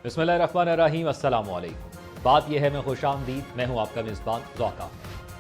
बिस्मिल्लाहिर्रहमानिर्रहीम, अस्सलाम वालेकुम। बात यह है मैं खुशामदीद, मैं हूँ आपका मेज़बान ज़ौका।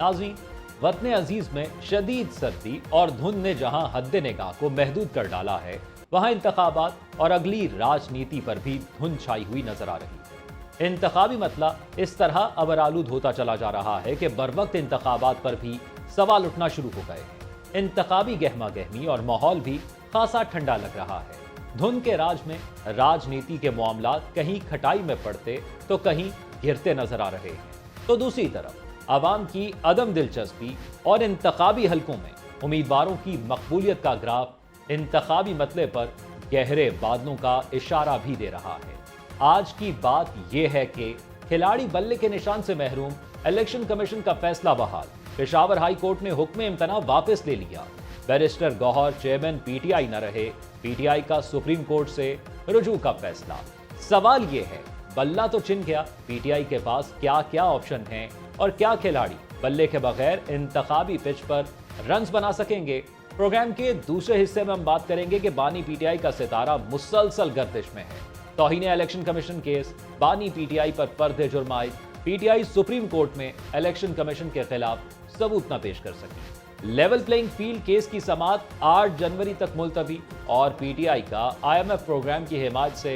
नाज़रीन, वतन अजीज़ में शदीद सर्दी और धुंध ने जहाँ हद निगाह को महदूद कर डाला है, वहाँ इंतखाबात और अगली राजनीति पर भी धुंध छाई हुई नजर आ रही है। इंतखाबी मतला इस तरह अबरालूद होता चला जा रहा है कि बरवक्त इंतखाबात पर भी सवाल उठना शुरू हो गए हैं। इंतखाबी गहमा गहमी और माहौल भी खासा ठंडा लग रहा है। धुंध के राज में राजनीति के मामलात कहीं खटाई में पड़ते तो कहीं गिरते नजर आ रहे हैं, तो दूसरी तरफ आवाम की अदम दिलचस्पी और इंतखाबी हलकों में उम्मीदवारों की मकबूलियत का ग्राफ इंतखाबी मतले पर गहरे बादलों का इशारा भी दे रहा है। आज की बात यह है कि खिलाड़ी बल्ले के निशान से महरूम, इलेक्शन कमीशन का फैसला बहाल। पेशावर हाई कोर्ट ने हुक्म इम्तना वापस ले लिया। बैरिस्टर गौहर चेयरमैन पीटीआई न रहे, पीटीआई का सुप्रीम कोर्ट से रुजू का फैसला। सवाल यह है, बल्ला तो छिन गया, पीटीआई के पास क्या क्या ऑप्शन हैं और क्या खिलाड़ी बल्ले के बगैर इंतखाबी पिच पर रन्स बना सकेंगे। प्रोग्राम के दूसरे हिस्से में हम बात करेंगे कि बानी पीटीआई का सितारा मुसलसल गर्दिश में है। तौहीन इलेक्शन कमीशन केस, बानी पीटीआई पर पर्दे जुर्म आयद, पीटीआई सुप्रीम कोर्ट में इलेक्शन कमीशन के खिलाफ सबूत न पेश कर सकी। लेवल प्लेइंग फील्ड केस की समाअत 8 जनवरी तक मुलतवी और पीटीआई का आईएमएफ प्रोग्राम की हिमायत से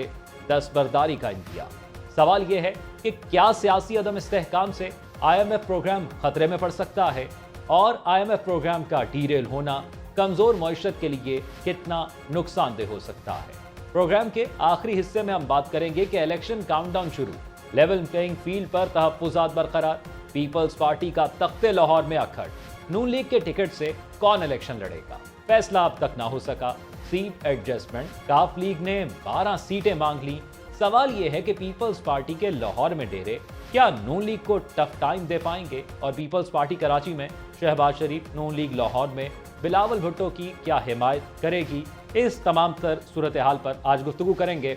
दस्तबरदारी का इंतजार। सवाल यह है कि क्या सियासी अदम इस्तेहकाम से आईएमएफ प्रोग्राम खतरे में पड़ सकता है और आईएमएफ प्रोग्राम का डीरेल होना कमजोर मईशत के लिए कितना नुकसानदेह हो सकता है। प्रोग्राम के आखिरी हिस्से में हम बात करेंगे कि इलेक्शन काउंटडाउन शुरू, लेवल प्लेइंग फील्ड पर तहफ्फुज़ात बरकरार, पीपल्स पार्टी का तख्ते लाहौर में अखड़, नून लीग के टिकट से कौन इलेक्शन लड़ेगा, फैसला अब तक ना हो सका। सीट एडजस्टमेंट, काफ लीग ने 12 सीटें मांग ली। सवाल यह है कि पीपल्स पार्टी के लाहौर में डेरे क्या नून लीग को टफ टाइम दे पाएंगे और पीपल्स पार्टी कराची में शहबाज शरीफ, नून लीग लाहौर में बिलावल भुट्टो की क्या हिमायत करेगी। इस तमाम तर सूरत हाल पर आज गुफ्तगू करेंगे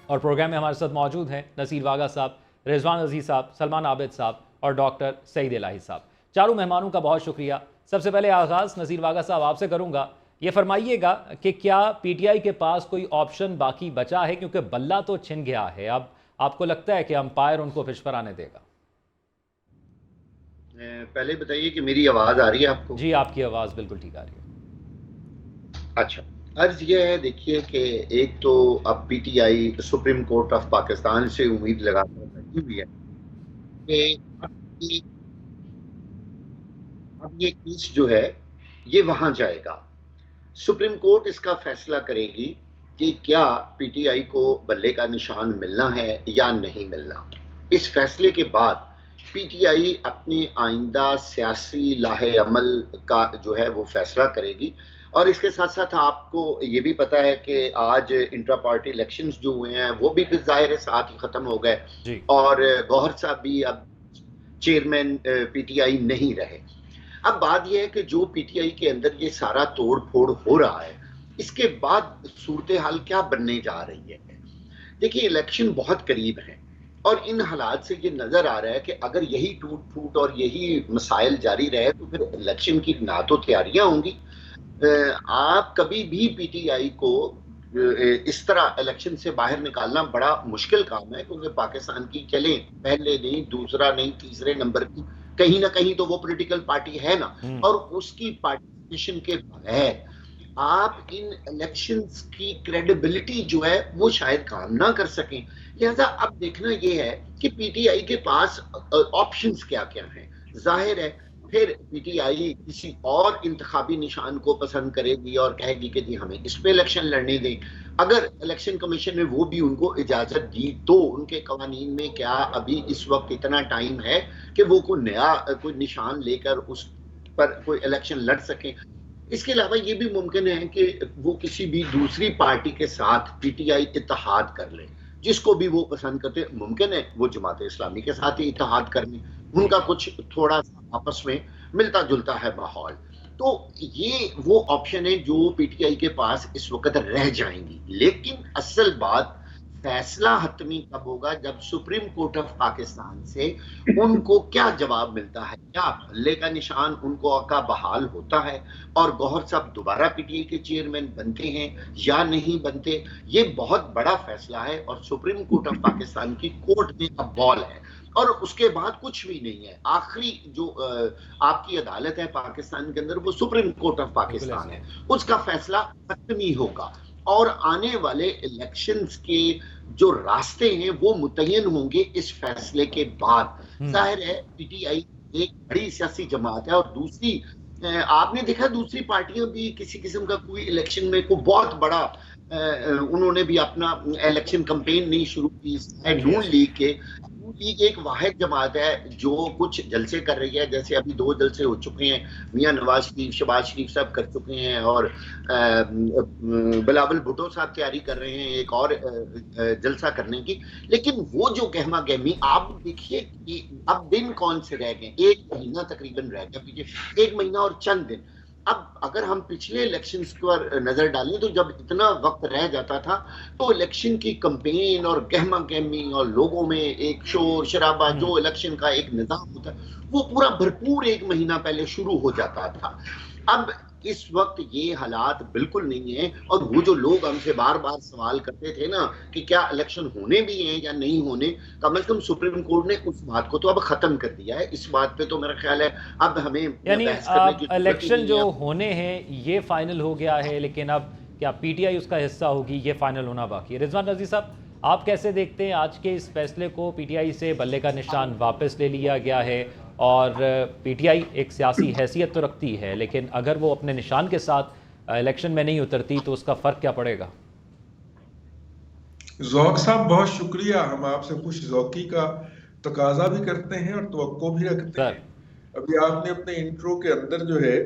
और प्रोग्राम में हमारे साथ मौजूद हैं नसीर वागा साहब, रिजवान अजीज साहब, सलमान आबिद साहब और डॉक्टर सईद इलाही साहब। चारों मेहमानों का बहुत शुक्रिया। सबसे पहले आगाज नसीर वागा साहब आपसे करूंगा। ये फरमाइएगा कि क्या पीटीआई के पास कोई ऑप्शन बाकी बचा है, क्योंकि बल्ला तो छिन गया है, अब आपको लगता है कि अंपायर उनको पिच पर आने देगा? पहले बताइए कि मेरी आवाज आ रही है आपको? जी, आपकी आवाज बिल्कुल ठीक आ रही है। अच्छा, अर्ज यह है, देखिए कि एक तो अब PTI supreme court of Pakistan से उम्मीद लगाकर बैठी हुई है कि अब ये केस जो है ये वहां जाएगा। सुप्रीम कोर्ट इसका फैसला करेगी कि क्या पीटीआई को बल्ले का निशान मिलना है या नहीं मिलना। इस फैसले के बाद पीटीआई अपने आइंदा सियासी लाहे अमल का जो है वो फैसला करेगी। और इसके साथ साथ आपको ये भी पता है कि आज इंट्रा पार्टी इलेक्शंस जो हुए हैं वो भी ज़ाहिर है साथ ही खत्म हो गए और गौहर साहब भी अब चेयरमैन पीटीआई नहीं रहे। अब बात यह है कि जो पीटीआई के अंदर ये सारा तोड़ फोड़ हो रहा है, इसके बाद सूरत हाल क्या बनने जा रही है। देखिए, इलेक्शन बहुत करीब है और इन हालात से ये नजर आ रहा है कि अगर यही टूट फूट और यही मसाइल जारी रहे तो फिर इलेक्शन की ना तो तैयारियां होंगी। आप कभी भी पीटीआई को इस तरह इलेक्शन से बाहर निकालना बड़ा मुश्किल काम है, क्योंकि पाकिस्तान की चले पहले नहीं, दूसरा नहीं, तीसरे नंबर की कहीं ना कहीं तो वो पॉलिटिकल पार्टी है ना, और उसकी पार्टिसिपेशन के बगैर आप इन इलेक्शंस की क्रेडिबिलिटी जो है वो शायद काम ना कर सकें। लिहाजा अब देखना ये है कि पीटीआई के पास ऑप्शंस क्या क्या हैं। जाहिर है फिर पीटीआई किसी और इंतखाबी निशान को पसंद करेगी और कहेगी कि जी हमें इस पे इलेक्शन लड़ने दें। अगर इलेक्शन कमीशन ने वो भी उनको इजाजत दी तो उनके कवानीन में क्या अभी इस वक्त इतना टाइम है कि वो कोई नया कोई निशान लेकर उस पर कोई इलेक्शन लड़ सके। इसके अलावा ये भी मुमकिन है कि वो किसी भी दूसरी पार्टी के साथ पीटीआई इत्तेहाद कर ले, जिसको भी वो पसंद करते। मुमकिन है वो जमात इस्लामी के साथ ही इत्तेहाद कर ले, उनका कुछ थोड़ा सा आपस में मिलता जुलता है माहौल। तो ये वो ऑप्शन है जो पीटीआई के पास इस वक्त रह जाएंगी। लेकिन असल बात फैसला हतमी कब होगा, जब सुप्रीम कोर्ट ऑफ पाकिस्तान से उनको क्या जवाब मिलता है, क्या बल्ले का निशान उनको का बहाल होता है और गौहर साहब दोबारा पीटीआई के चेयरमैन बनते हैं या नहीं बनते। ये बहुत बड़ा फैसला है और सुप्रीम कोर्ट ऑफ पाकिस्तान की कोर्ट में अब बॉल है और उसके बाद कुछ भी नहीं है। आखिरी जो आपकी अदालत है पाकिस्तान के अंदर वो सुप्रीम कोर्ट ऑफ पाकिस्तान है, उसका फैसला हतमी होगा और आने वाले इलेक्शंस के जो रास्ते हैं वो मुतय्यन होंगे इस फैसले के बाद। जाहिर है पीटीआई एक बड़ी सियासी जमात है और दूसरी आपने देखा दूसरी पार्टियां भी किसी किस्म का कोई इलेक्शन में को बहुत बड़ा उन्होंने भी अपना इलेक्शन कैंपेन नहीं शुरू की। नून लीग के लीग एक वाहिद जमात है जो कुछ जलसे कर रही है, जैसे अभी 2 जलसे हो चुके हैं, मियां नवाज शरीफ शहबाज शरीफ साहब कर चुके हैं और बिलावल भुट्टो साहब तैयारी कर रहे हैं एक और जलसा करने की। लेकिन वो जो गहमा गहमी आप देखिए कि अब दिन कौन से रह गए, 1 महीना तकरीबन रह गया पीछे, 1 महीना और चंद दिन। अब अगर हम पिछले इलेक्शंस पर नजर डालें तो जब इतना वक्त रह जाता था तो इलेक्शन की कैंपेन और गहमा गहमी और लोगों में एक शोर शराबा जो इलेक्शन का एक निजाम होता है वो पूरा भरपूर 1 महीना पहले शुरू हो जाता था। अब इस वक्त ये हालात बिल्कुल नहीं है और वो जो लोग हमसे बार बार सवाल करते थे ना कि क्या इलेक्शन होने भी हैं या नहीं होने, कम से कम सुप्रीम कोर्ट ने उस बात को तो अब खत्म कर दिया है। इस बात पे तो मेरा ख्याल है अब हमें यानी इलेक्शन जो होने हैं ये फाइनल हो गया है, लेकिन अब क्या पीटीआई उसका हिस्सा होगी ये फाइनल होना बाकी है। रिजवान रज़ी साहब, आप कैसे देखते हैं आज के इस फैसले को? पीटीआई से बल्ले का निशान वापस ले लिया गया है और पीटीआई एक सियासी हैसियत तो रखती है, लेकिन अगर वो अपने निशान के साथ इलेक्शन में नहीं उतरती तो उसका फ़र्क क्या पड़ेगा? ज़ौक साहब बहुत शुक्रिया। हम आपसे खुश ज़ौकी का तकाजा भी करते हैं और तवक्को भी रखते हैं। अभी आपने अपने इंट्रो के अंदर जो है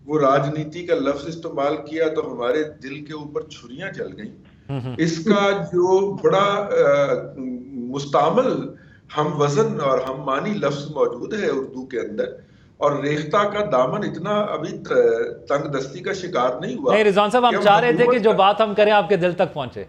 वो राजनीति का लफ्ज इस्तेमाल किया तो हमारे दिल के ऊपर छुरियां चल गई। इसका जो बड़ा मुस्तामल हम वजन और हम मानी लफ्ज मौजूद है उर्दू के अंदर, और रेख्ता का दामन इतना अभी तंग दस्ती का शिकार नहीं हुआ। नहीं रिजवान साहब, हम चाह रहे थे कि जो बात हम करें आपके दिल तक पहुंचे।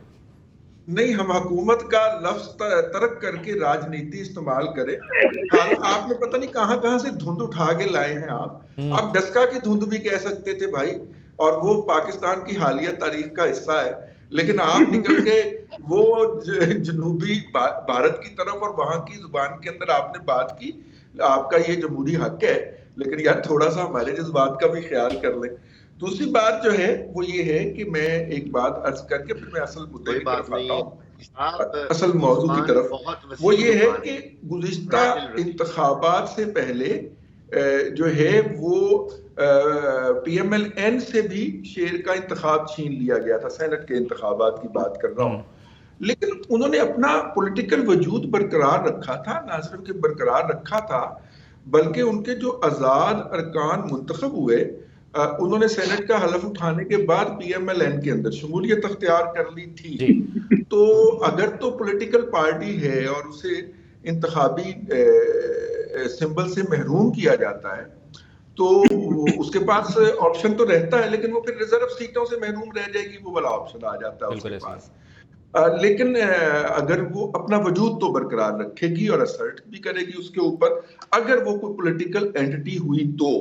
नहीं, हम हुकूमत का लफ्ज तर्क करके राजनीति इस्तेमाल करें। आपने पता नहीं कहां कहां से धुंध उठा के लाए हैं आप डस्का की धुंध भी कह सकते थे भाई, और वो पाकिस्तान की हालिया तारीख का हिस्सा है। लेकिन आप निकल के वो जनूबी भारत की तरफ और वहां की जुबान के अंदर आपने बात की। आपका ये जमहूरी हक है, लेकिन यार थोड़ा सा हमारे जज्बात का भी ख्याल कर लें। दूसरी बात जो है वो ये है कि मैं एक बात अर्ज करके फिर मैं असल मुद्दे की तरफ आता हूँ, असल मौजू की तरफ। वो ये है कि गुज़िश्ता इंतखाबात से पहले जो है वो PMLN से भी शेर का इंतखाब छीन लिया गया था। सेनेट के इंतखाबात की बात कर रहा हूँ, लेकिन उन्होंने अपना पॉलिटिकल वजूद बरकरार रखा था। ना सिर्फ के बरकरार रखा था बल्कि उनके जो आज़ाद अरकान मुंतखब हुए उन्होंने सेनेट का हलफ उठाने के बाद PMLN के अंदर शमूलियत अख्तियार कर ली थी। तो अगर तो पॉलिटिकल पार्टी है और उसे इंतखाबी सिंबल से महरूम किया जाता है तो उसके पास ऑप्शन तो रहता है, लेकिन वो फिर रिजर्व सीटों से महरूम रह जाएगी, वो वाला ऑप्शन आ जाता है उसके पास। लेकिन अगर वो अपना वजूद तो बरकरार रखेगी और असर्ट भी करेगी उसके ऊपर, अगर वो कोई पॉलिटिकल एंटिटी हुई तो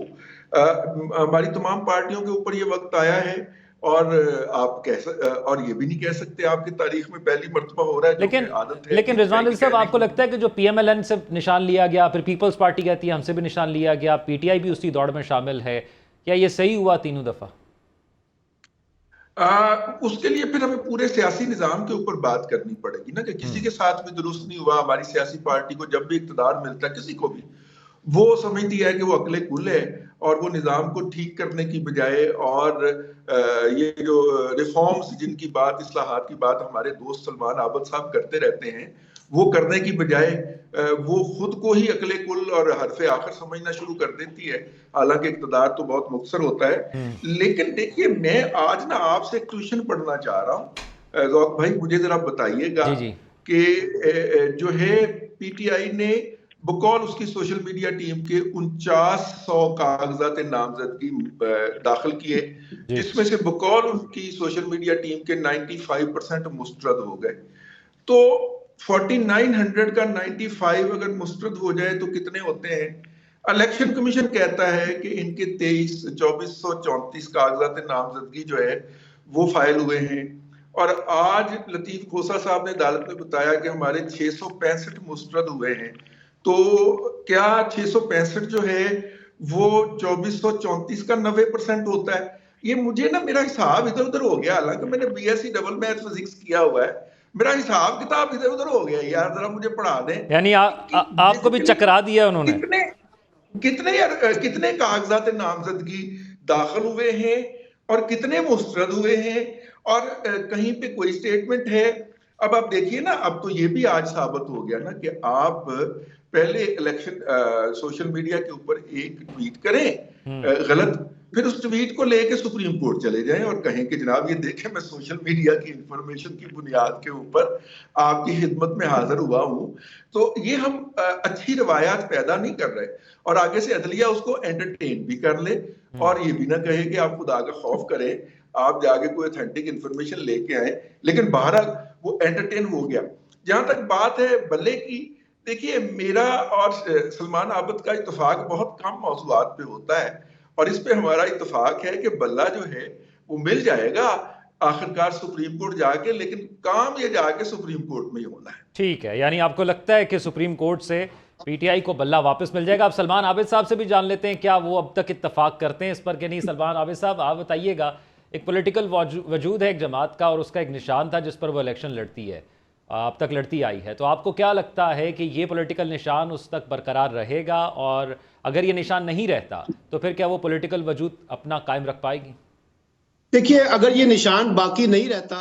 हमारी तमाम पार्टियों के ऊपर ये वक्त आया है और आप और ये भी नहीं कह सकते आपकी तारीख में पहली मर्तबा हो रहा है। लेकिन रिजवान रज़ी साहब, आपको लगता है कि जो PMLN से निशान लिया गया, फिर पीपल्स पार्टी कहती है हमसे भी निशान लिया गया, PTI भी उसी दौड़ में शामिल है, क्या ये सही हुआ तीनों दफा? उसके लिए फिर हमें पूरे सियासी निजाम के ऊपर बात करनी पड़ेगी ना, कि किसी के साथ भी दुरुस्त नहीं हुआ। हमारी सियासी पार्टी को जब भी इक़्तिदार मिलता है, किसी को भी, वो समझती है कि वो अकले कुल है और वो निजाम को ठीक करने की बजाय और ये जो रिफॉर्म्स जिनकी बात, इस्लाहात की बात हमारे दोस्त सलमान आबद साहब करते रहते हैं, वो करने की बजाय वो खुद को ही अकले कुल और हरफे आखिर समझना शुरू कर देती है। हालांकि इक़्तिदार तो बहुत मुख्तसर होता है। लेकिन देखिए, मैं आज ना आपसे एक ट्यूशन पढ़ना चाह रहा हूँ। ज़ौक भाई, मुझे जरा बताइएगा कि जो है PTI ने बकौल उसकी सोशल मीडिया टीम के 4900 कागजात नामजदगी दाखिल किए, जिसमें से बकौल उनकी सोशल मीडिया टीम के 95% मुस्तरद हो गए। तो 4900 का 95 अगर मुस्तरद हो जाए तो कितने होते हैं? इलेक्शन कमीशन कहता है कि इनके 2434 कागजात नामजदगी जो है वो फाइल हुए हैं, और आज लतीफ खोसा साहब ने अदालत में बताया कि हमारे 665 मुस्तरद हुए हैं। तो क्या 665 जो है वो 2434 का 90% होता है? ये मुझे ना, मेरा हिसाब इधर उधर हो गया, हालांकि मैंने बीएससी डबल मैथ फिजिक्स किया हुआ है, मेरा हिसाब किताब इधर उधर हो गया यार, जरा मुझे पढ़ा दें। यानी आपको भी चकरा दिया उन्होंने। कितने कितने कितने कागजात नामजदगी दाखिल हुए हैं और कितने मुस्तरद हुए हैं, और कहीं पे कोई स्टेटमेंट है? अब आप देखिए ना, अब तो ये भी आज साबित हो गया ना कि आप पहले इलेक्शन सोशल मीडिया के ऊपर एक ट्वीट करें गलत, फिर उस ट्वीट को लेके सुप्रीम कोर्ट चले जाएं और कहें कि जनाब ये देखें, मैं सोशल मीडिया की इंफॉर्मेशन की बुनियाद के ऊपर आपकी खिदमत में हाजिर हुआ हूं। तो ये हम अच्छी रवायात पैदा नहीं कर रहे, और आगे से अदलिया उसको एंटरटेन भी कर ले और ये भी ना कहे कि आप खुदा का खौफ करें, आप जाके कोई ऑथेंटिक इंफॉर्मेशन लेके आए। लेकिन बहरहाल वो एंटरटेन हो गया। जहां तक बात है बल्ले की, देखिए मेरा और सलमान आबद का इत्तेफाक बहुत कम मौज़ूआत पे होता है, और इस पे हमारा इत्तेफाक है कि बल्ला जो है वो मिल जाएगा आखिरकार सुप्रीम कोर्ट जाके, लेकिन काम ये जाके सुप्रीम कोर्ट में ही होना है। ठीक है, यानी आपको लगता है कि सुप्रीम कोर्ट से पीटीआई को बल्ला वापस मिल जाएगा। अब सलमान आबिद साहब से भी जान लेते हैं क्या वो अब तक इत्तेफाक करते हैं इस पर कि नहीं। सलमान आबिद साहब, आप बताइएगा, एक पॉलिटिकल वजूद है एक जमात का और उसका एक निशान था जिस पर वो इलेक्शन लड़ती है, अब तक लड़ती आई है, तो आपको क्या लगता है कि ये पॉलिटिकल निशान उस तक बरकरार रहेगा, और अगर ये निशान नहीं रहता तो फिर क्या वो पॉलिटिकल वजूद अपना कायम रख पाएगी? देखिए, अगर ये निशान बाकी नहीं रहता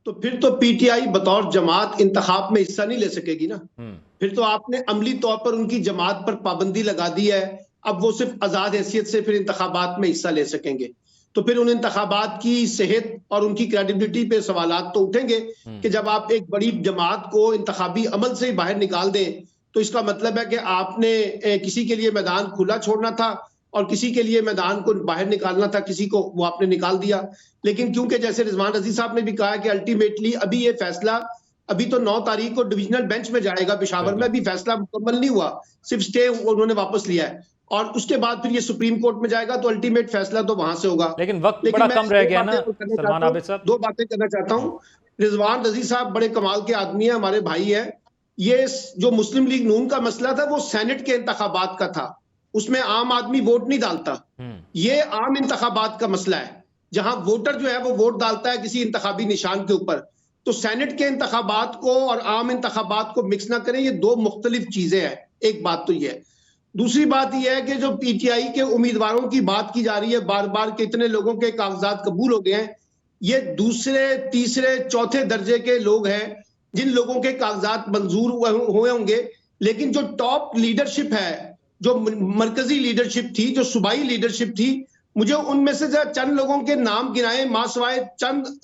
तो फिर तो पीटीआई बतौर जमात इंतखाब में हिस्सा नहीं ले सकेगी ना। फिर तो आपने अमली तौर पर उनकी जमात पर पाबंदी लगा दी है, अब वो सिर्फ आजाद हैसियत से फिर इंतखाबात में हिस्सा ले सकेंगे। तो फिर उन इंतखाबात की सेहत और उनकी क्रेडिबिलिटी पे सवालात तो उठेंगे कि जब आप एक बड़ी जमात को इंतखाबी अमल से बाहर निकाल दें तो इसका मतलब है कि आपने किसी के लिए मैदान खुला छोड़ना था और किसी के लिए मैदान को बाहर निकालना था, किसी को वो आपने निकाल दिया। लेकिन क्योंकि जैसे रिजवान रजी साहब ने भी कहा कि अल्टीमेटली अभी ये फैसला, अभी तो 9 तारीख को डिविजनल बेंच में जाएगा पेशावर में, अभी फैसला मुकम्मल नहीं हुआ, सिर्फ स्टे उन्होंने वापस लिया है, और उसके बाद फिर ये सुप्रीम कोर्ट में जाएगा तो अल्टीमेट फैसला तो वहां से होगा। लेकिन वक्त बड़ा कम रह गया ना सलमान आबिद साहब। 2 बातें करना चाहता हूँ। रिजवान रजी साहब बड़े कमाल के आदमी है, हमारे भाई है। ये जो मुस्लिम लीग नून का मसला था वो सेनेट के इंतखाबात का था, उसमें आम आदमी वोट नहीं डालता। ये आम इंतखाबात का मसला है जहां वोटर जो है वो वोट डालता है किसी इंतखाबी निशान के ऊपर। तो सेनेट के इंतखाबात को और आम इंतखाबात को मिक्स ना करें, ये 2 मुख्तलिफ चीजें हैं। एक बात तो ये है। दूसरी बात यह है कि जो पीटीआई के उम्मीदवारों की बात की जा रही है बार बार, कितने लोगों के कागजात कबूल हो गए हैं, ये दूसरे तीसरे चौथे दर्जे के लोग हैं जिन लोगों के कागजात मंजूर हुए होंगे। लेकिन जो टॉप लीडरशिप है, जो मरकजी लीडरशिप थी, जो सूबाई लीडरशिप थी, मुझे उनमें से चंद लोगों के नाम गिनाए मासवाए चंद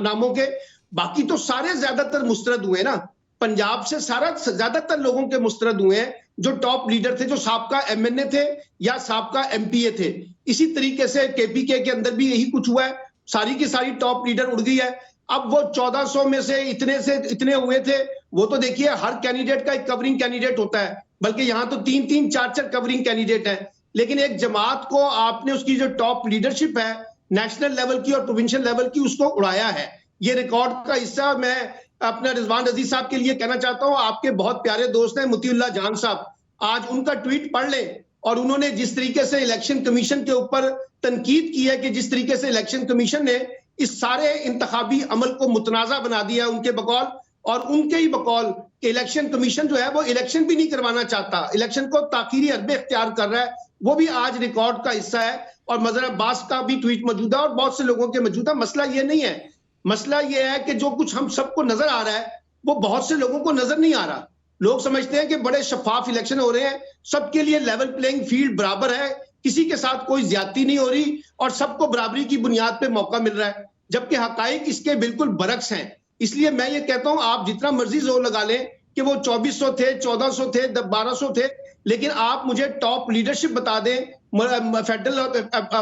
नामों के, बाकी तो सारे ज्यादातर मुस्तरद हुए ना। पंजाब से ज्यादातर लोगों के मुस्तरद हुए हैं जो टॉप लीडर थे, जो साबका एमएनए थे या साबका एमपीए थे। इसी तरीके से केपीके के अंदर भी यही कुछ हुआ है, सारी की सारी टॉप लीडर उड़ गई है। अब वो 1400 में से इतने हुए थे, वो तो देखिए हर कैंडिडेट का एक कवरिंग कैंडिडेट होता है, बल्कि यहां तो 3-3 4-4 कवरिंग कैंडिडेट हैं। लेकिन एक जमात को आपने उसकी जो टॉप लीडरशिप है नेशनल लेवल की और प्रोविंशियल लेवल की, उसको उड़ाया है। ये रिकॉर्ड का हिस्सा मैं अपना रिजवान रजीज साहब के लिए कहना चाहता हूं। आपके बहुत प्यारे दोस्त हैं मुतीउल्लाह जान साहब, आज उनका ट्वीट पढ़ लें, और उन्होंने जिस तरीके से इलेक्शन कमीशन के ऊपर तनकीद की है कि जिस तरीके से इलेक्शन कमीशन ने इस सारे इंतखाबी अमल को मुतनाज़ा बना दिया है उनके बकौल, और उनके ही बकौल इलेक्शन कमीशन जो है वो इलेक्शन भी नहीं करवाना चाहता, इलेक्शन को ताखीरी हरबे इख्तियार कर रहा है, वो भी आज रिकॉर्ड का हिस्सा है। और मजहर अब्बास का भी ट्वीट मौजूद है और बहुत से लोगों के मौजूद है। मसला ये नहीं है, मसला ये है कि जो कुछ हम सबको नजर आ रहा है वो बहुत से लोगों को नजर नहीं आ रहा। लोग समझते हैं कि बड़े शफाफ इलेक्शन हो रहे हैं, सबके लिए लेवल प्लेइंग फील्ड बराबर है, किसी के साथ कोई ज्यादती नहीं हो रही और सबको बराबरी की बुनियाद पे मौका मिल रहा है, जबकि हकाइक इसके बिल्कुल बरक्स हैं। इसलिए मैं ये कहता हूं, आप जितना मर्जी जोर लगा लें कि वो 2400 थे, 1400 थे, 1200 थे, लेकिन आप मुझे टॉप लीडरशिप बता दें फेडरल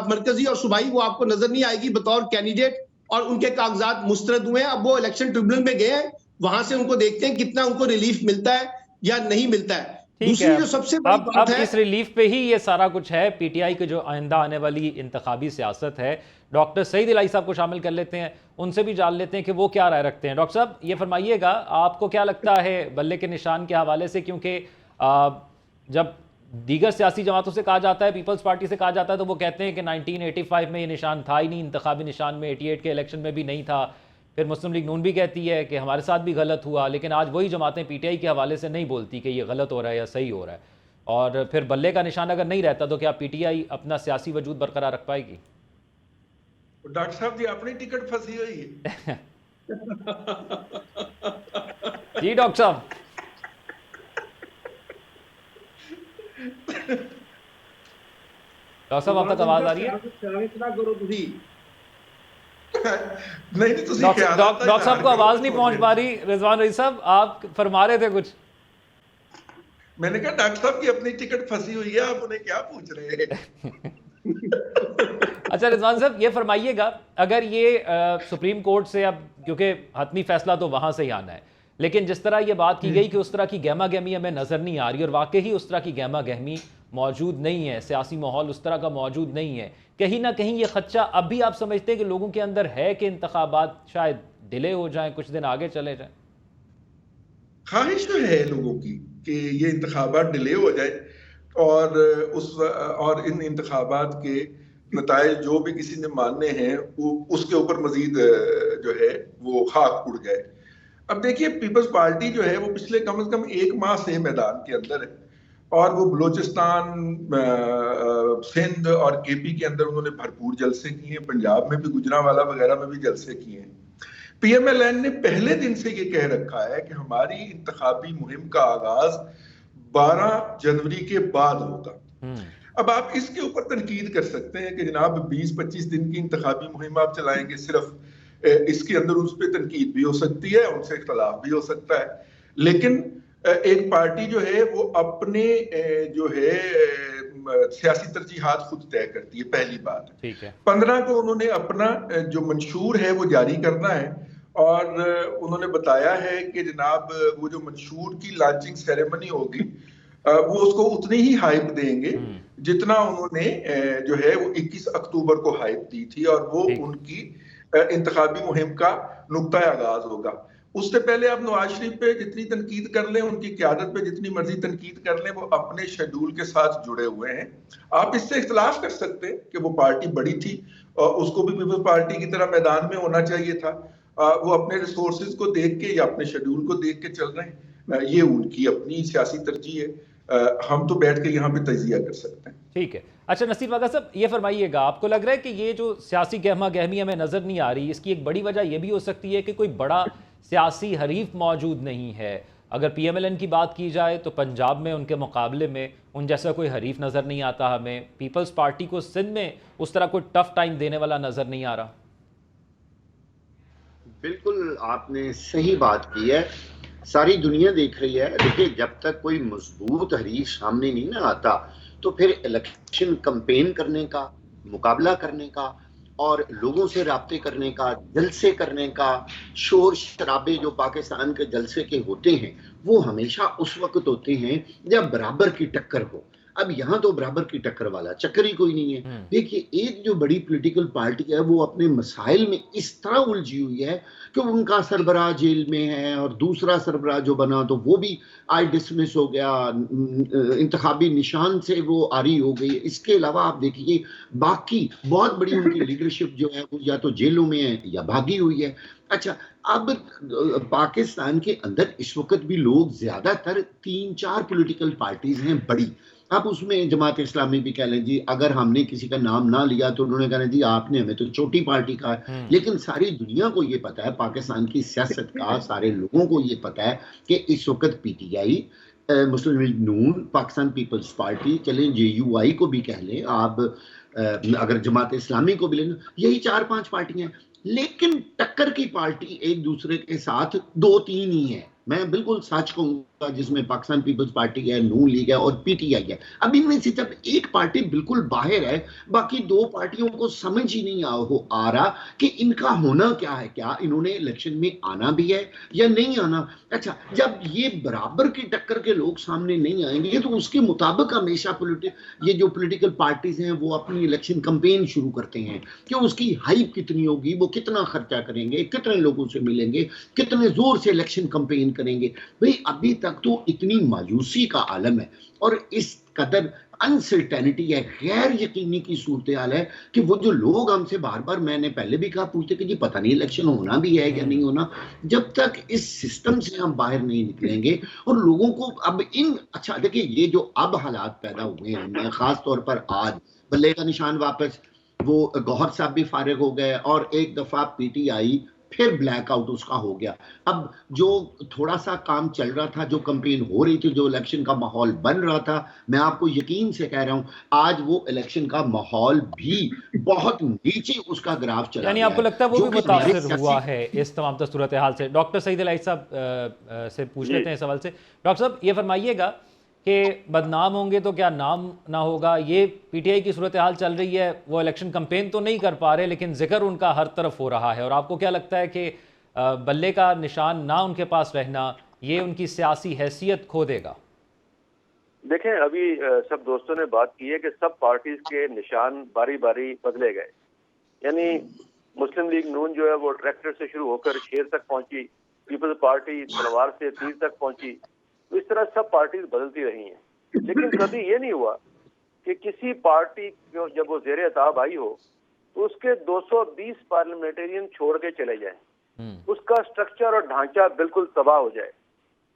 मरकजी और सूबाई, वो आपको नजर नहीं आएगी बतौर कैंडिडेट और उनके कागजात मुस्तरद हुए हैं। अब वो इलेक्शन ट्रिब्यूनल में गए हैं, वहां से उनको देखते हैं कितना उनको रिलीफ मिलता है या नहीं मिलता है। ठीक है, जो सबसे बड़ी अब बात है, इस रिलीफ पे ही ये सारा कुछ है। पीटीआई की जो आइंदा आने वाली इंतखाबी सियासत है, डॉक्टर सईद इलाही साहब को शामिल कर लेते हैं, उनसे भी जान लेते हैं कि वो क्या राय रखते हैं। डॉक्टर साहब, ये फरमाइएगा, आपको क्या लगता है बल्ले के निशान के हवाले से? क्योंकि जब दीगर सियासी जमातों से कहा जाता है, पीपल्स पार्टी से कहा जाता है, तो वो कहते हैं कि 1985 में ये निशान था ही नहीं, इंतखाबी निशान में 88 के इलेक्शन में भी नहीं था। फिर मुस्लिम लीग नून भी कहती है कि हमारे साथ भी गलत हुआ, लेकिन आज वही जमातें पीटीआई के हवाले से नहीं बोलती कि ये गलत हो रहा है या सही हो रहा है। और फिर बल्ले का निशान अगर नहीं रहता तो क्या पीटीआई अपना सियासी वजूद बरकरार रख पाएगी? डॉक्टर साहब जी, अपनी टिकट फंसी हुई है। जी डॉक्टर साहब। डॉक्टर साहब, आप तक आवाज आ रही है? डॉक्टर साहब को आवाज नहीं पहुंच पा रही। रिजवान रईस साहब, आप फरमा रहे थे कुछ। मैंने कहा डॉक्टर साहब की अपनी टिकट फंसी हुई है, आप उन्हें क्या पूछ रहे हैं? अच्छा रिजवान साहब, ये फरमाइएगा, अगर ये सुप्रीम कोर्ट से, अब क्योंकि हतमी फैसला तो वहां से ही आना है, लेकिन जिस तरह ये बात की गई कि उस तरह की गहमा गहमी हमें नजर नहीं आ रही, और वाकई ही उस तरह की गहमा गहमी मौजूद नहीं है, सियासी माहौल उस तरह का मौजूद नहीं है, कहीं ना कहीं ये खदशा अब भी आप समझते हैं कि लोगों के अंदर है कि इंतखाबात शायद डिले हो जाएं, कुछ दिन आगे चले जाएं? ख्वाहिश तो है लोगों की कि ये इंतखाबात डिले हो जाए और इन इंतखाबात के नताइज जो भी किसी ने मानने हैं वो उसके ऊपर मजीद जो है वो खाक उड़ जाए। अब देखिए, पीपल्स पार्टी जो है वो पिछले कम से कम 1 माह से मैदान के अंदर है, और वो बलूचिस्तान, सिंध और केपी के अंदर उन्होंने भरपूर जलसे किए हैं, पंजाब में भी, गुजरांवाला वगैरह में भी जलसे किए हैं। पीएमएलएन ने पहले दिन से ये कह रखा है कि हमारी इंतखाबी मुहिम का आगाज 12 जनवरी के बाद होगा। अब आप इसके ऊपर तनकीद कर सकते हैं कि जनाब 20-25 दिन की इंतखाबी मुहिम आप चलाएंगे सिर्फ, इसके अंदर उस पर तनकीद भी हो सकती है, उनसे इख्तलाफ भी हो सकता है, लेकिन एक पार्टी जो है वो अपने जो है सियासी तरजीहात खुद तय करती है, पहली बात। ठीक है। 15 को उन्होंने अपना जो मंशूर है वो जारी करना है, और उन्होंने बताया है कि जनाब वो जो मंशूर की लॉन्चिंग सेरेमनी होगी वो उसको उतनी ही हाइप देंगे जितना उन्होंने जो है वो 21 अक्टूबर को हाइप दी थी, और वो उनकी इंतखाबी मुहिम का नुक्ता आगाज होगा। उससे पहले आप नवाज शरीफ पे जितनी तनकीद कर लें, उनकी क़यादत पे जितनी मर्जी तनकीद कर लें, वो अपने शेड्यूल के साथ जुड़े हुए हैं। आप इससे इख्तलाफ कर सकते हैं कि वो पार्टी बड़ी थी और उसको भी पीपल्स पार्टी की तरह मैदान में होना चाहिए था, वो अपने रिसोर्सेज को देख के या अपने शेड्यूल को देख के चल रहे हैं, ये उनकी अपनी सियासी तरजीह है, हम तो बैठ के यहाँ पे तजिया कर सकते हैं। ठीक है। अच्छा नसीर वागा साहब, ये फरमाइएगा, आपको लग रहा है कि ये जो सियासी गहमा गहमी हमें नजर नहीं आ रही, इसकी एक बड़ी वजह यह भी हो सकती है कि कोई बड़ा सियासी हरीफ मौजूद नहीं है? अगर पीएमएलएन की बात की जाए तो पंजाब में उनके मुकाबले में उन जैसा कोई हरीफ नजर नहीं आता हमें। पीपल्स पार्टी को सिंध में उस तरह कोई टफ टाइम देने वाला नजर नहीं आ रहा। बिल्कुल आपने सही बात की है, सारी दुनिया देख रही है। देखिए, जब तक कोई मजबूत हरीफ सामने नहीं ना आता तो फिर इलेक्शन कैंपेन करने का, मुकाबला करने का और लोगों से राब्ते करने का, जलसे करने का, शोर शराबे जो पाकिस्तान के जलसे के होते हैं वो हमेशा उस वक्त होते हैं जब बराबर की टक्कर हो। अब यहाँ तो बराबर की टक्कर वाला चक्कर ही कोई नहीं है। देखिए, एक जो बड़ी पॉलिटिकल पार्टी है वो अपने मसाइल में इस तरह उलझी हुई है कि उनका सरबराह जेल में है और दूसरा सरबराह जो बना तो वो भी आज डिसमिस हो गया, इंतखाबी निशान से वो आरी हो गई। इसके अलावा आप देखिए बाकी बहुत बड़ी उनकी लीडरशिप जो है वो या तो जेलों में है या भागी हुई है। अच्छा, अब पाकिस्तान के अंदर इस वक्त भी लोग ज्यादातर 3-4 पॉलिटिकल पार्टीज हैं बड़ी। अब उसमें जमात इस्लामी भी कह लें जी, अगर हमने किसी का नाम ना लिया तो उन्होंने कहना जी आपने हमें तो छोटी पार्टी कहा, लेकिन सारी दुनिया को ये पता है, पाकिस्तान की सियासत का सारे लोगों को ये पता है कि इस वक्त पीटीआई, मुस्लिम लीग नून, पाकिस्तान पीपल्स पार्टी, चलें जेयूआई को भी कह लें आप, अगर जमात इस्लामी को भी लें, यही 4-5 पार्टियां हैं। लेकिन टक्कर की पार्टी एक दूसरे के साथ 2-3 ही है। मैं बिल्कुल सच कहूँ जिसमें पाकिस्तान पीपल्स पार्टी है, नून लीग है और पीटीआई है। अब इनमें से जब एक पार्टी बिल्कुल बाहर है, बाकी दो पार्टियों को समझ ही नहीं आ रहा कि इनका होना क्या है, क्या इन्होंने इलेक्शन में आना भी है या नहीं आना। अच्छा, जब ये बराबर की टक्कर के लोग सामने नहीं आएंगे तो उसके मुताबिक हमेशा ये जो पॉलिटिकल पार्टीज हैं वो अपनी इलेक्शन कैंपेन शुरू करते हैं कि उसकी हाइप कितनी होगी, वो कितना खर्चा करेंगे, कितने लोगों से मिलेंगे, कितने जोर से इलेक्शन कैंपेन करेंगे। भाई अभी तक तो इतनी मायूसी का आलम है और इस कदर अनसर्टेनिटी है, गैर यकीनी की सूरत हाल है कि वो जो लोग हमसे बार बार, मैंने पहले भी कहा, पूछते कि जी पता नहीं इलेक्शन होना भी है या नहीं होना। जब तक इस सिस्टम से हम बाहर नहीं निकलेंगे और लोगों को अब अच्छा देखिए, ये जो अब हालात पैदा हुए हैं, मैं खास तौर पर आज बल्ले का निशान वापस, वो गौहर साहब भी फारिग हो गए और एक दफा पीटीआई फिर ब्लैकआउट उसका हो गया। अब जो थोड़ा सा काम चल रहा था, जो कैंपेन हो रही थी, जो इलेक्शन का माहौल बन रहा था, मैं आपको यकीन से कह रहा हूं आज वो इलेक्शन का माहौल भी बहुत नीचे उसका ग्राफ चला यानी गया आपको लगता है वो जो भी कि हमारे मुतासिर हुआ है इस तमाम सूरत हाल से। डॉक्टर सईद अल आइद साहब से पूछ लेते हैं सवाल से। डॉक्टर साहब ये फरमाइएगा कि बदनाम होंगे तो क्या नाम ना होगा, ये पीटीआई की सूरत हाल चल रही है, वो इलेक्शन कैंपेन तो नहीं कर पा रहे लेकिन जिक्र उनका हर तरफ हो रहा है, और आपको क्या लगता है कि बल्ले का निशान ना उनके पास रहना ये उनकी सियासी हैसियत खो देगा? देखें, अभी सब दोस्तों ने बात की है कि सब पार्टीज के निशान बारी बारी बदले गए। यानी मुस्लिम लीग नून जो है वो ट्रैक्टर से शुरू होकर शेर तक पहुंची, पीपल्स पार्टी तलवार से तीर तक पहुंची। तो इस तरह सब पार्टीज बदलती रही हैं, लेकिन कभी ये नहीं हुआ कि किसी पार्टी को जब वो ज़ेरे अताब आई हो तो उसके 220 पार्लियामेंटेरियन छोड़ के चले जाएं, उसका स्ट्रक्चर और ढांचा बिल्कुल तबाह हो जाए।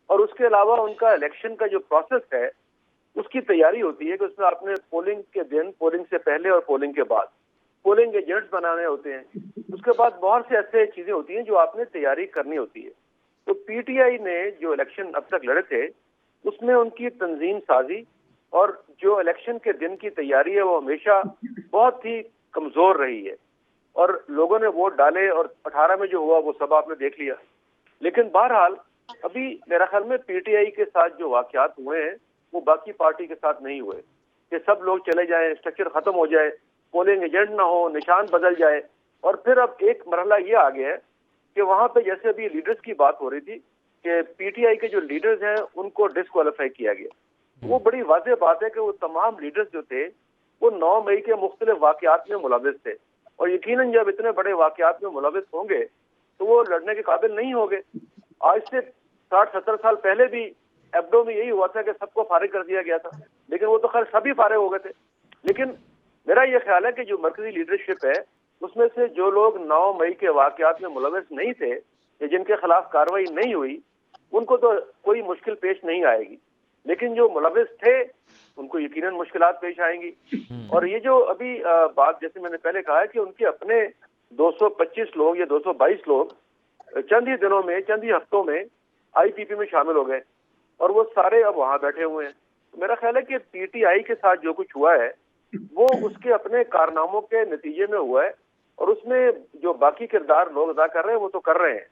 और उसके अलावा उनका इलेक्शन का जो प्रोसेस है उसकी तैयारी होती है कि उसमें आपने पोलिंग के दिन, पोलिंग से पहले और पोलिंग के बाद पोलिंग एजेंट्स बनाने होते हैं। उसके बाद बहुत से ऐसे चीजें होती हैं जो आपने तैयारी करनी होती है। तो पीटीआई ने जो इलेक्शन अब तक लड़े थे उसमें उनकी तंजीम साजी और जो इलेक्शन के दिन की तैयारी है वो हमेशा बहुत ही कमजोर रही है, और लोगों ने वोट डाले और 18 में जो हुआ वो सब आपने देख लिया। लेकिन बहरहाल अभी मेरा ख्याल में पीटीआई के साथ जो वाकयात हुए हैं वो बाकी पार्टी के साथ नहीं हुए कि सब लोग चले जाएं, स्ट्रक्चर खत्म हो जाए, पोलिंग एजेंट ना हो, निशान बदल जाए। और फिर अब एक मरहला ये आ गया है कि वहां पे जैसे अभी लीडर्स की बात हो रही थी कि पीटीआई के जो लीडर्स हैं उनको डिस्क्वालीफाई किया गया। वो बड़ी वाज़ेह बात है कि वो तमाम लीडर्स जो थे वो 9 मई के मुख्तलिफ वाकयात में मुलविस थे, और यकीनन जब इतने बड़े वाकयात में मुलविस होंगे तो वो लड़ने के काबिल नहीं होंगे। आज से 60-70 साल पहले भी एब्डो में यही हुआ था कि सबको फारिग कर दिया गया था, लेकिन वो तो खैर सभी फारिग हो गए थे। लेकिन मेरा ये ख्याल है कि जो मरकजी लीडरशिप है उसमें से जो लोग 9 मई के वाकयात में मुलविस नहीं थे या जिनके खिलाफ कार्रवाई नहीं हुई उनको तो कोई मुश्किल पेश नहीं आएगी, लेकिन जो मुलविस थे उनको यकीनन मुश्किलात पेश आएंगी। और ये जो अभी बात जैसे मैंने पहले कहा है कि उनके अपने 225 लोग या 222 लोग चंद ही दिनों में, चंद ही हफ्तों में आईपीपी में शामिल हो गए और वो सारे अब वहां बैठे हुए हैं। तो मेरा ख्याल है कि पीटीआई के साथ जो कुछ हुआ है वो उसके अपने कारनामों के नतीजे में हुआ है, और उसमें जो बाकी किरदार लोग अदा कर रहे हैं वो तो कर रहे हैं,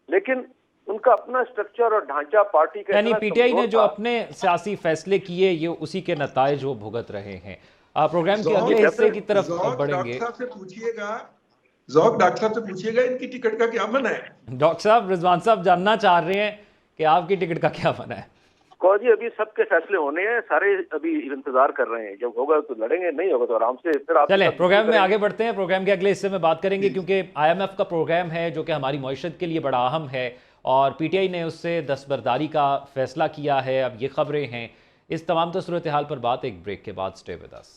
लेकिन उनका अपना स्ट्रक्चर और ढांचा पार्टी का, यानी पीटीआई ने जो अपने सियासी फैसले किए ये उसी के नताइज वो भुगत रहे हैं। प्रोग्राम के अगले हिस्से की तरफ बढ़ेंगे। डॉक्टर साहब से पूछिएगा इनकी टिकट का क्या बना है। डॉक्टर साहब, रिजवान साहब जानना चाह रहे हैं कि आपकी टिकट का क्या बना है। जी अभी सबके फैसले होने हैं, सारे अभी इंतजार कर रहे हैं, जब होगा तो लड़ेंगे, नहीं होगा तो आराम से फिर आप चलें प्रोग्राम में आगे बढ़ते हैं। प्रोग्राम के अगले हिस्से में बात करेंगे क्योंकि IMF का प्रोग्राम है जो कि हमारी मईशत के लिए बड़ा अहम है और पीटीआई ने उससे दस्तबरदारी का फैसला किया है। अब ये खबरें हैं, इस तमाम सूरत हाल पर बात एक ब्रेक के बाद। Stay with us.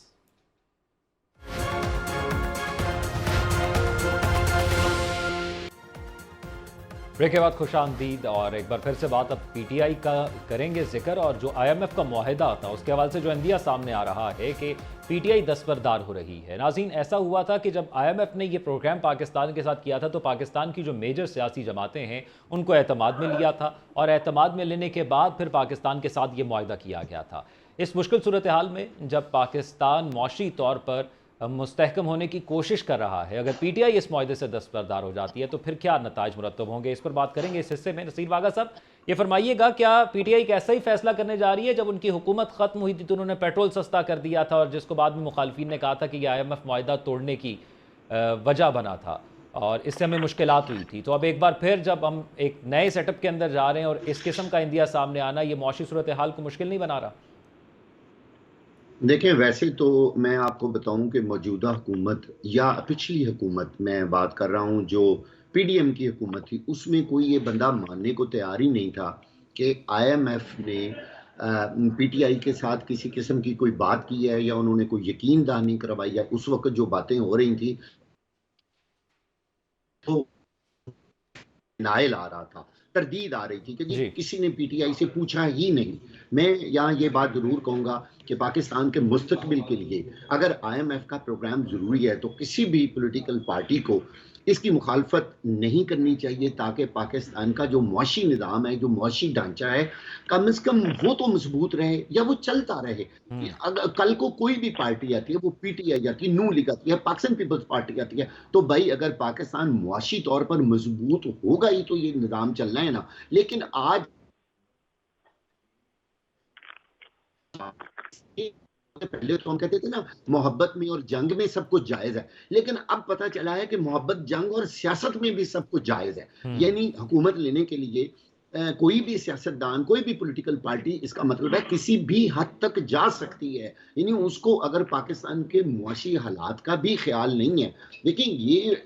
ब्रेक के बाद खुशामदीद, और एक बार फिर से बात अब पीटीआई का करेंगे जिक्र, और जो IMF का मुआहदा था उसके हवाले से जो इंदिया सामने आ रहा है कि पीटीआई दस्तबरदार हो रही है। नाज़रीन, ऐसा हुआ था कि जब IMF ने ये प्रोग्राम पाकिस्तान के साथ किया था तो पाकिस्तान की जो मेजर सियासी जमातें हैं उनको एतमाद में लिया था, और एतमाद में लेने के बाद फिर पाकिस्तान के साथ ये मुआहदा किया गया था। इस मुश्किल सूरत हाल में जब पाकिस्तान मौशी तौर पर मुस्तहकम होने की कोशिश कर रहा है, अगर पीटीआई इस मुआहदे से दस्तबरदार हो जाती है तो फिर क्या नताइज मुरतब होंगे, इस पर बात करेंगे इस हिस्से में। नसीर वागा साहब, ये फरमाइएगा, क्या पीटीआई एक ऐसा ही फैसला करने जा रही है? जब उनकी हुकूमत खत्म हुई थी तो उन्होंने पेट्रोल सस्ता कर दिया था, और जिसको बाद में मुखालफिन ने कहा था कि ये IMF मुआहदा तोड़ने की वजह बना था और इससे हमें मुश्किलात हुई थी। तो अब एक बार फिर जब हम एक नए सेटअप के अंदर जा रहे हैं और इस किस्म का इंदिया सामने आना, ये मुआशी सूरत हाल को मुश्किल नहीं बना रहा? देखें, वैसे तो मैं आपको बताऊं कि मौजूदा हुकूमत या पिछली हुकूमत, मैं बात कर रहा हूं जो PDM की हुकूमत थी, उसमें कोई ये बंदा मानने को तैयार ही नहीं था कि IMF ने PTI के साथ किसी किस्म की कोई बात की है या उन्होंने कोई यकीन दहानी करवाई है। उस वक्त जो बातें हो रही थी तो नायल आ रहा था, तरदीद आ रही थी कि जी। किसी ने PTI से पूछा ही नहीं। मैं यहाँ ये बात जरूर कहूँगा कि पाकिस्तान के मुस्तकबिल के लिए अगर IMF का प्रोग्राम जरूरी है तो किसी भी पॉलिटिकल पार्टी को इसकी मुखालफत नहीं करनी चाहिए, ताकि पाकिस्तान का जो मुआशी निज़ाम है, जो मुआशी ढांचा है, कम से कम वो तो मजबूत रहे या वो चलता रहे। अगर कल को कोई भी पार्टी आती है, वो PTI आती है, नून लीग आती है, पाकिस्तान पीपल्स पार्टी आती है, तो भाई अगर पाकिस्तान मुआशी तौर पर मजबूत होगा ही तो ये निज़ाम चलना है ना। लेकिन आज पहले तो हम कहते थे ना, मोहब्बत में और जंग में सब कुछ जायज है, लेकिन अब पता चला है कि मोहब्बत, जंग और सियासत में भी सब कुछ जायज है। यानी हुकूमत लेने के लिए कोई भी सियासतदान, कोई भी पॉलिटिकल पार्टी, इसका मतलब है किसी भी हद तक जा सकती है। यानी उसको अगर पाकिस्तान के मुआशी हालात का भी ख्याल नहीं है, लेकिन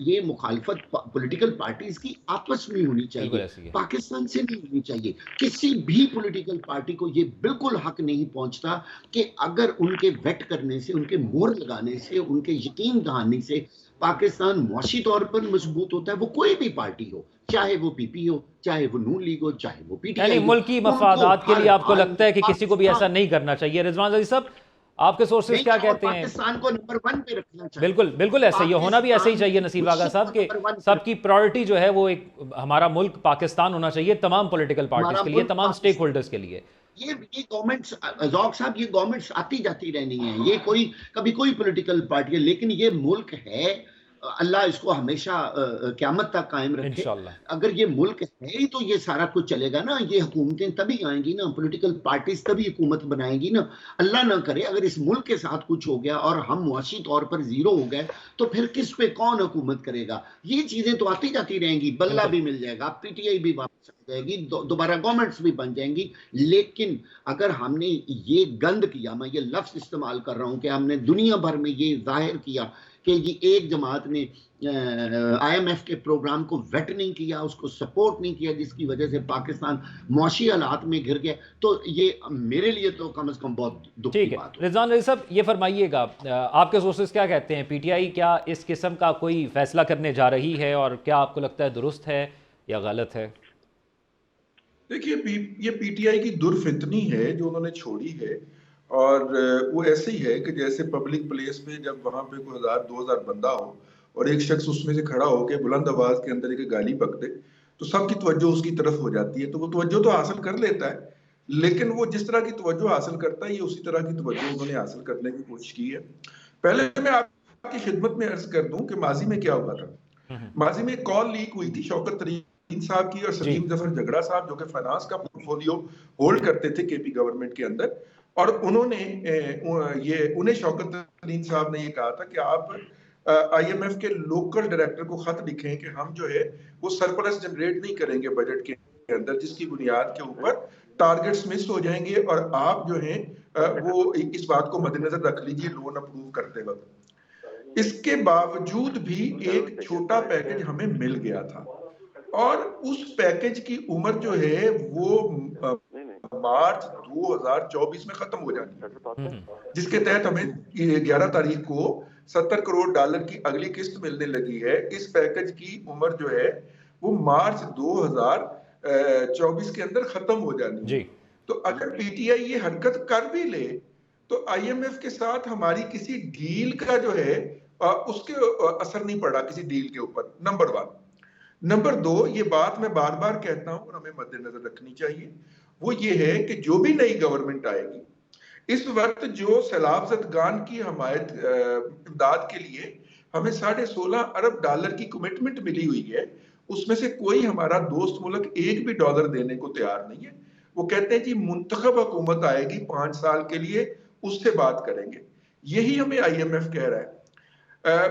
ये मुखालफत पॉलिटिकल पार्टीज की आपस में होनी चाहिए, पाकिस्तान से नहीं होनी चाहिए। किसी भी पॉलिटिकल पार्टी को ये बिल्कुल हक नहीं पहुंचता कि अगर उनके वेट करने से, उनके मोहर लगाने से, उनके यकीन दहानी से पाकिस्तान मुआशी तौर पर मजबूत होता है। वो कोई भी पार्टी हो, चाहे वो PP हो, चाहे वो नून लीग हो, चाहे वो PTI यानी हो, मुल्की मफादात के लिए आपको लगता है कि किसी को भी ऐसा नहीं करना चाहिए? रिजवान अजीज साहब, आपके सोर्सेज क्या कहते हैं? पाकिस्तान को नंबर 1 पे रखना चाहिए। बिल्कुल बिल्कुल, ऐसा ही होना भी ऐसे ही चाहिए नसीब आगा साहब, कि सबकी प्रायोरिटी जो है वो एक हमारा मुल्क पाकिस्तान होना चाहिए, तमाम पॉलिटिकल पार्टीज के लिए, तमाम स्टेक होल्डर्स के लिए। ये गवर्नमेंट्स, ज़ौक साहब, ये गवर्नमेंट्स आती जाती रहनी है, ये कोई कभी कोई पॉलिटिकल पार्टी है, लेकिन ये मुल्क है, अल्लाह इसको हमेशा क़यामत तक कायम रखे। अगर ये मुल्क है ही तो ये सारा कुछ चलेगा ना, ये हुकूमतें तभी आएंगी ना, पॉलिटिकल पार्टीज तभी हुकूमत बनाएंगी ना। अल्लाह ना करे अगर इस मुल्क के साथ कुछ हो गया और हम मुआशी तौर पर जीरो हो गए, तो फिर किस पे कौन हुकूमत करेगा? ये चीजें तो आती जाती रहेंगी, बल्ला भी मिल जाएगा, PTI भी वापस आ जाएगी, दोबारा गवर्नमेंट्स भी बन जाएंगी। लेकिन अगर हमने ये गंद किया, मैं ये लफ्ज इस्तेमाल कर रहा हूं कि हमने दुनिया भर में ये जाहिर किया कि ये एक जमात ने IMF के प्रोग्राम को वेट नहीं किया, उसको सपोर्ट नहीं किया, जिसकी वजह से पाकिस्तान मुआशी हालात में घिर गया, तो ये मेरे लिए तो कम से कम बहुत दुख की बात है। रिजवान अली साहब, ये फरमाइएगा, आपके सोर्सेज क्या कहते हैं? PTI क्या इस किस्म का कोई फैसला करने जा रही है, और क्या आपको लगता है दुरुस्त है या गलत है? देखिए, ये PTI की दुर्फितनी है जो उन्होंने छोड़ी है, और वो ऐसे ही है कि जैसे पब्लिक प्लेस में जब वहां पे कोई 1000-2000 बंदा हो और एक शख्स उसमें से खड़ा होकर बुलंद आवाज के अंदर एक गाली बक दे, तो सबकी तवज्जो उसकी तरफ हो जाती है। तो वो तवज्जो तो हासिल कर लेता है, लेकिन वो जिस तरह की तवज्जो हासिल करता है, ये उसी तरह की तवज्जो उन्होंने हासिल करने की कोशिश की है। पहले मैं आपकी खिदमत में अर्ज कर दूं कि माजी में क्या हुआ था। माजी में एक कॉल लीक हुई थी शौकत तरीन साहब की और सलीम जफर झगड़ा साहब, जो कि फाइनेंस का पोर्टफोलियो होल्ड करते थे KP गवर्नमेंट के अंदर, और उन्हें शौकत तरीन साहब ने ये कहा था कि आप IMF के लोकल डायरेक्टर को खत लिखें कि हम जो है वो सरप्लस जनरेट नहीं करेंगे बजट के अंदर, जिसकी बुनियाद के ऊपर टारगेट्स मिस हो जाएंगे, और आप जो है वो इस बात को मद्देनजर रख लीजिए लोन अप्रूव करते वक्त। इसके बावजूद भी एक छोटा पैकेज हमें मिल गया था, और उस पैकेज की उम्र जो है वो मार्च 2024 में खत्म हो जानी है, जिसके तहत हमें 11 तारीख को $70 करोड़ की अगली किस्त मिलने लगी है। इस पैकेज की उम्र जो है वो मार्च 2024 के अंदर खत्म हो जानी है। तो अगर PTI ये हरकत कर भी ले तो IMF के साथ हमारी किसी डील का जो है उसके असर नहीं पड़ा किसी डील के ऊपर, नंबर 1। नंबर 2, ये बात मैं बार बार कहता हूं और हमें मद्देनजर रखनी चाहिए, वो ये है कि जो भी नई गवर्नमेंट आएगी, इस वक्त जो सैलाब ज़दगान की हमायत इमदाद के लिए हमें $16.5 अरब की कमिटमेंट मिली हुई है, उसमें से कोई हमारा दोस्त मुल्क एक भी डॉलर देने को तैयार नहीं है। वो कहते हैं जी मुंतखब हुकूमत आएगी 5 साल के लिए, उससे बात करेंगे। यही हमें IMF कह रहा है।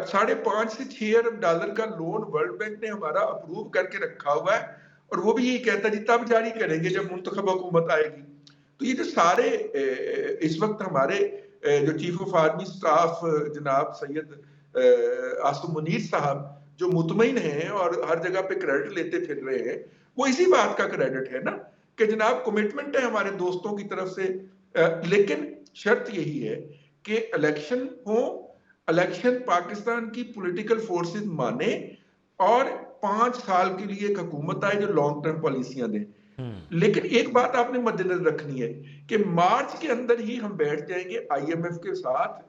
5.5 से 6 अरब डॉलर का लोन वर्ल्ड बैंक ने हमारा अप्रूव करके रखा हुआ है, और वो भी यही कहता है जी तब जारी करेंगे जब मुंतखब हुकूमत आएगी। तो ये जो सारे इस वक्त हमारे जो चीफ ऑफ आर्मी स्टाफ जनाब सैयद आसिम मुनीर साहब जो मुतमईन हैं और हर जगह पे क्रेडिट लेते फिर रहे हैं, वो इसी बात का क्रेडिट है ना कि जनाब कमिटमेंट है हमारे दोस्तों की तरफ से। लेकिन शर्त यही है कि इलेक्शन हो, इलेक्शन पाकिस्तान की पॉलिटिकल फोर्सेस माने और 5 साल के लिए एक हुकूमत आए जो लॉन्ग टर्म पॉलिसियां दे। लेकिन एक बात आपने मद्देनजर रखनी है कि मार्च के अंदर ही हम बैठ जाएंगे IMF के साथ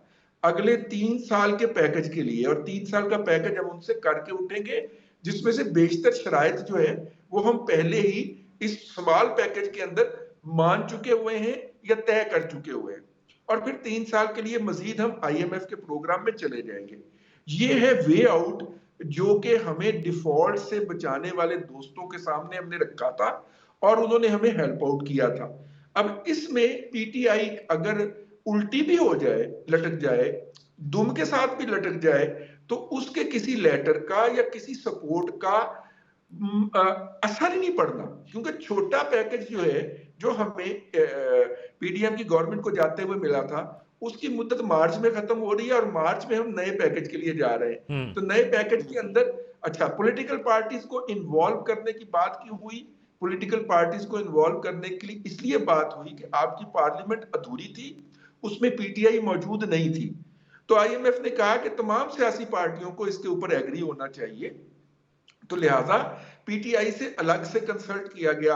अगले 3 साल के पैकेज के लिए, और 3 साल का पैकेज हम उनसे करके उठेंगे जिसमें से बेशतर शराइत जो है वो हम पहले ही इस स्मॉल पैकेज के अंदर मान चुके हुए हैं या तय कर चुके हुए हैं, और फिर 3 साल के लिए मजीद हम IMF के प्रोग्राम में चले जाएंगे। ये है वे आउट जो कि हमें डिफॉल्ट से बचाने वाले दोस्तों के सामने हमने रखा था और उन्होंने हमें हेल्प आउट किया था। अब इसमें PTI अगर उल्टी भी हो जाए, लटक जाए, दुम के साथ भी लटक जाए, तो उसके किसी लेटर का या किसी सपोर्ट का असर ही नहीं पड़ना, क्योंकि छोटा पैकेज जो है जो हमें PDM की गवर्नमेंट को जाते हुए मिला था उसकी मुद्दत मार्च में खत्म हो रही है और मार्च में हम नए पैकेज के लिए जा रहे हैं। तो नए पैकेज के अंदर अच्छा पॉलिटिकल पार्टीज को इन्वॉल्व करने की बात क्यों हुई? पॉलिटिकल पार्टीज को इन्वॉल्व करने के लिए इसलिए बात हुई कि आपकी पार्लियामेंट अधूरी थी, उसमें PTI मौजूद नहीं थी। तो IMF ने कहा कि तमाम सियासी पार्टियों को इसके ऊपर एग्री होना चाहिए, तो लिहाजा PTI से अलग से कंसल्ट किया गया।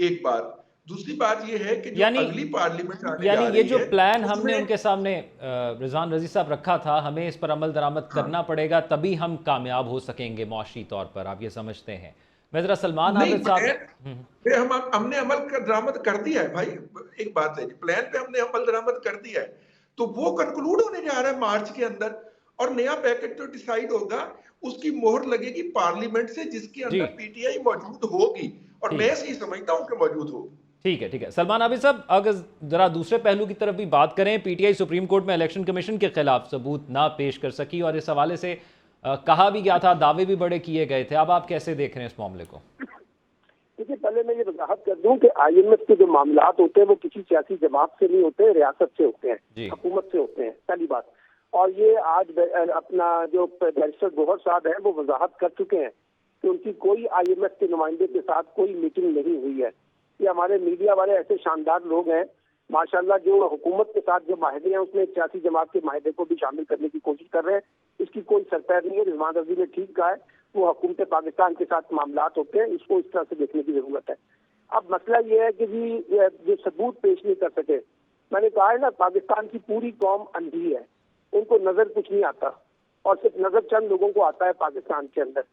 एक बात, दूसरी बात यह है कि जो अगली पार्लियामेंट आने जा रही ये जो है, प्लान हमने उनके सामने रिजवान रजी साहब रखा था, हमें इस पर अमल दरामद करना पड़ेगा, तभी हम कामयाब हो सकेंगे मौशी तौर पर, आप ये समझते हैं? मैं जरा सलमान आबिद साहब, हमने अमल दरामद कर दिया है भाई। एक बात है, प्लान पे हमने अमल दरामद कर दिया है, तो वो कंक्लूड होने जा रहा है मार्च के अंदर, और नया पैकेज जो डिसाइड होगा उसकी मोहर लगेगी पार्लियामेंट से, जिसके अंदर PTI मौजूद होगी, और मैं ऐसे ही समझता हूं कि मौजूद होगी। ठीक है, ठीक है। सलमान आबिद साहब, अगर जरा दूसरे पहलू की तरफ भी बात करें, PTI सुप्रीम कोर्ट में इलेक्शन कमीशन के खिलाफ सबूत ना पेश कर सकी और इस हवाले से कहा भी गया था, दावे भी बड़े किए गए थे, अब आप कैसे देख रहे हैं इस मामले को? देखिए, पहले मैं ये वजाहत कर दूं कि IMF के जो मामलात होते हैं वो किसी सियासी जमात से नहीं होते, रियासत से होते हैं, हुकूमत से होते हैं, पहली बात। और ये आज अपना जो बैरिस्टर गौहर साहब है वो वजाहत कर चुके हैं कि उनकी कोई IMF के नुमाइंदे के साथ कोई मीटिंग नहीं हुई है। ये हमारे मीडिया वाले ऐसे शानदार लोग हैं माशाल्लाह, जो हुकूमत के साथ जो माहिदे हैं उसमें सियासी जमात के माहिदे को भी शामिल करने की कोशिश कर रहे हैं। इसकी कोई सरपैर नहीं है। रिजवान रजी ने ठीक कहा है, वो हुकूमत पाकिस्तान के साथ मामलात होते हैं, इसको इस तरह से देखने की जरूरत है। अब मसला ये है कि जी जो सबूत पेश नहीं कर सके, मैंने कहा है ना, पाकिस्तान की पूरी कौम अंधी है, उनको नजर कुछ नहीं आता, और सिर्फ नजर चंद लोगों को आता है पाकिस्तान के अंदर।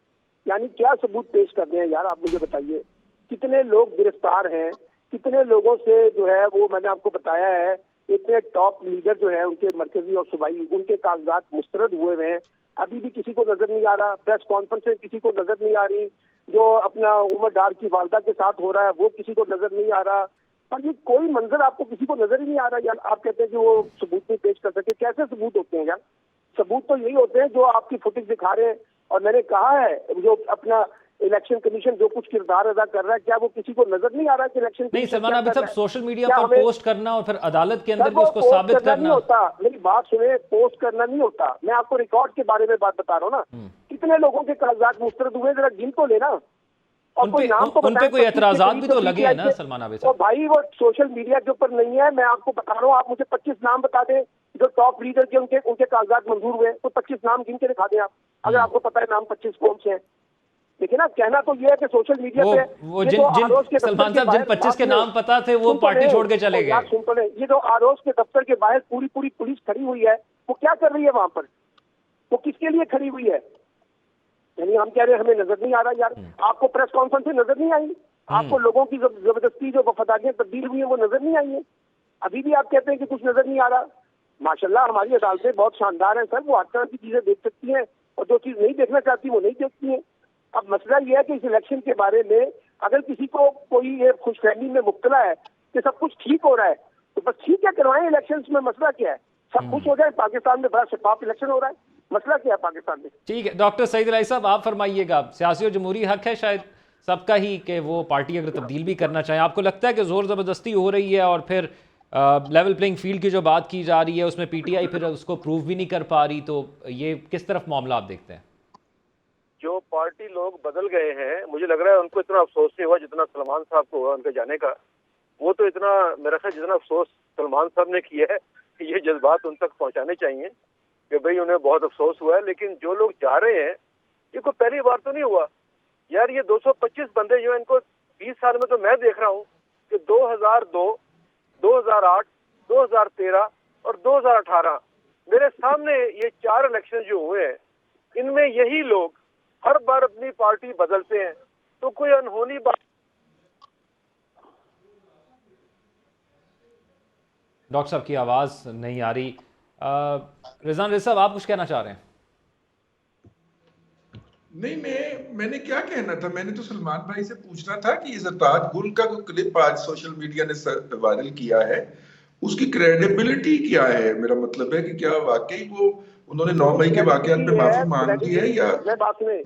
यानी क्या सबूत पेश कर रहे हैं यार, आप मुझे बताइए। कितने लोग गिरफ्तार हैं, कितने लोगों से जो है वो मैंने आपको बताया है, इतने टॉप लीडर जो है उनके मरकजी और सूबाई, उनके कागजात मुस्तरद हुए हैं, अभी भी किसी को नजर नहीं आ रहा। प्रेस कॉन्फ्रेंस किसी को नजर नहीं आ रही, जो अपना उमर डार की वालदा के साथ हो रहा है वो किसी को नजर नहीं आ रहा। और ये कोई मंजर आपको किसी को नजर ही नहीं आ रहा यार। आप कहते हैं कि वो सबूत नहीं पेश कर सके, कैसे सबूत होते हैं यार? सबूत तो यही होते हैं जो आपकी फुटेज दिखा रहे हैं। और मैंने कहा है, जो अपना इलेक्शन कमीशन जो कुछ किरदार अदा कर रहा है, क्या वो किसी को नजर नहीं आ रहा कि इलेक्शन नहीं? सलमान आबिद साहब, सोशल मीडिया पर पोस्ट करना और फिर अदालत के अंदर भी उसको साबित करना नहीं होता। मेरी बात सुने, पोस्ट करना नहीं होता। मैं आपको रिकॉर्ड के बारे में बात बता रहा हूँ ना, कितने लोगों के कागजात मुस्तरद हुए, जरा गिन तो लेना। और कोई नाम तो उन पे कोई एतराजात भी तो लगे हैं ना सलमान आबिद साहब? भाई वो सोशल मीडिया के ऊपर नहीं है, मैं आपको बता रहा हूँ। आप मुझे 25 नाम बता दें जो टॉप लीडर के उनके कागजात मंजूर हुए, तो 25 नाम गिन के दिखा दें आप, अगर आपको पता है नाम 25 कौन से हैं। देखिए ना, कहना तो ये है कि सोशल मीडिया पे सलमान साहब जिन 25 के नाम पता थे वो पार्टी छोड़ के चले गए। सुन तो ये जो आरोज के दफ्तर के बाहर पूरी पुलिस खड़ी हुई है, वो क्या कर रही है वहां पर? वो किसके लिए खड़ी हुई है? यानी हम कह रहे हैं हमें नजर नहीं आ रहा यार। आपको प्रेस कॉन्फ्रेंस से नजर नहीं आई? आपको लोगों की जबरदस्ती जो वफादारियां तब्दील हुई है वो नजर नहीं आई है? अभी भी आप कहते हैं कि कुछ नजर नहीं आ रहा। माशाल्लाह हमारी अदालतें बहुत शानदार हैं सर, वो हर तरह की चीजें देख सकती हैं, और जो चीज नहीं देखना चाहती वो नहीं देखती है। अब मसला मसला ये है कि इस इलेक्शन के बारे में अगर किसी को कोई ये खुशफहमी में मुब्तला है कि सब कुछ ठीक हो रहा है तो बस ठीक है, करवाएं इलेक्शन में, मसला क्या है? सब कुछ हो जाए। पाकिस्तान में बड़ा शफाफ इलेक्शन हो रहा है, मसला क्या है पाकिस्तान में? ठीक है डॉक्टर सईद इलाही साहब, आप फरमाइएगा, सियासी और जमहूरी हक है शायद सबका ही कि वो पार्टी अगर तब्दील भी करना चाहे, आपको लगता है कि जोर ज़बरदस्ती हो रही है और फिर लेवल प्लेइंग फील्ड की जो बात की जा रही है उसमें पीटीआई फिर उसको प्रूव भी नहीं कर पा रही, तो ये किस तरफ मामला आप देखते हैं? जो पार्टी लोग बदल गए हैं, मुझे लग रहा है उनको इतना अफसोस नहीं हुआ जितना सलमान साहब को हुआ उनके जाने का। वो तो इतना, मेरा ख्याल जितना अफसोस सलमान साहब ने किया है, ये जज्बात उन तक पहुंचाने चाहिए कि भाई उन्हें बहुत अफसोस हुआ है। लेकिन जो लोग जा रहे हैं, ये कोई पहली बार तो नहीं हुआ यार। ये 225 बंदे जो हैं, इनको 20 साल में तो मैं देख रहा हूँ कि 2002, 2008, 2013 और 2018 मेरे सामने ये 4 इलेक्शन जो हुए हैं, इनमें यही लोग हर बार अपनी पार्टी बदलते हैं। तो कोई अनहोनी बात। डॉक्टर साहब की आवाज़ नहीं आ रही। रिजवान रज़ा साहब, आप कुछ कहना चाह रहे हैं? नहीं, मैंने क्या कहना था, मैंने तो सलमान भाई से पूछना था कि ये ज़रदाद गुल का कोई क्लिप आज सोशल मीडिया ने वायरल किया है, उसकी क्रेडिबिलिटी क्या है? मेरा मतलब है कि क्या वाकई वो उन्होंने 9 मई के वाकयात पे माफी मांग ली है या? मैं बात में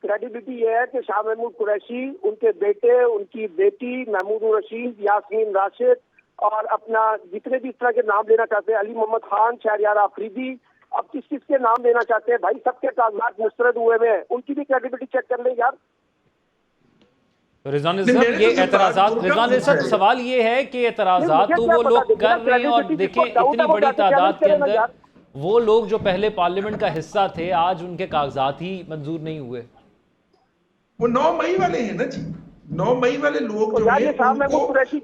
क्रेडिबिलिटी ये है कि शाह महमूद कुरैशी, उनके बेटे, उनकी बेटी महमूद रशीद, यास्मीन राशिद और अपना जितने भी इस तरह के नाम लेना चाहते हैं, अली मोहम्मद खान, शहरयार आफरीदी, अब किस किस के नाम लेना चाहते हैं भाई, सबके कागजात मुस्तरद हुए हुए हैं, उनकी भी क्रेडिबिलिटी चेक कर लें यार। रिजवान साहब, ये एतराज़ात, रिजवान साहब सवाल ये है कि एतराज़ात तो वो लोग कर रहे हैं और देखें इतनी बड़ी तादाद के अंदर वो लोग जो पहले पार्लियामेंट का हिस्सा थे, आज उनके कागजात ही मंजूर नहीं हुए। वो 9 मई वाले हैं ना जी, 9 मई वाले लोग जो हैं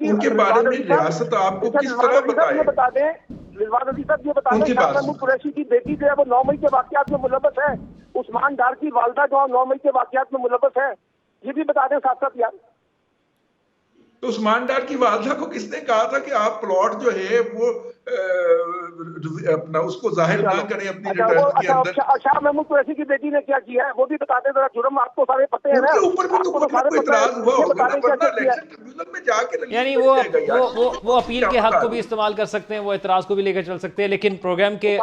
उनके बारे में रियासत आपको किस तरह बताए? बता दें रिजवान अली साहब, ये बता दें शाह महमूद कुरैशी की बेटी जो है वो 9 मई के वाकयात में मुलव्वस है, उस्मान डार की वालदा जो 9 मई के वाकयात में मुलव्वस है, ये भी बता दें साथ साथ यार। तो उस्मान डार की वालदा को किसने कहा था कि आप प्लॉट जो है वो अपना उसको जाहिर ना करें अपनी रिटर्न के अंदर? शाह महमूद कुरैशी की बेटी ने क्या किया है वो भी बता दें जरा, जुर्म आपको सारे पते हैं ना, उनके ऊपर भी तो कोई इतराज हुआ होगा ना, वरना इलेक्शन ट्रिब्यूनल में जाके यानी वो अपील के हक को भी इस्तेमाल कर सकते हैं, वो एतराज को भी लेकर चल सकते हैं। लेकिन प्रोग्राम के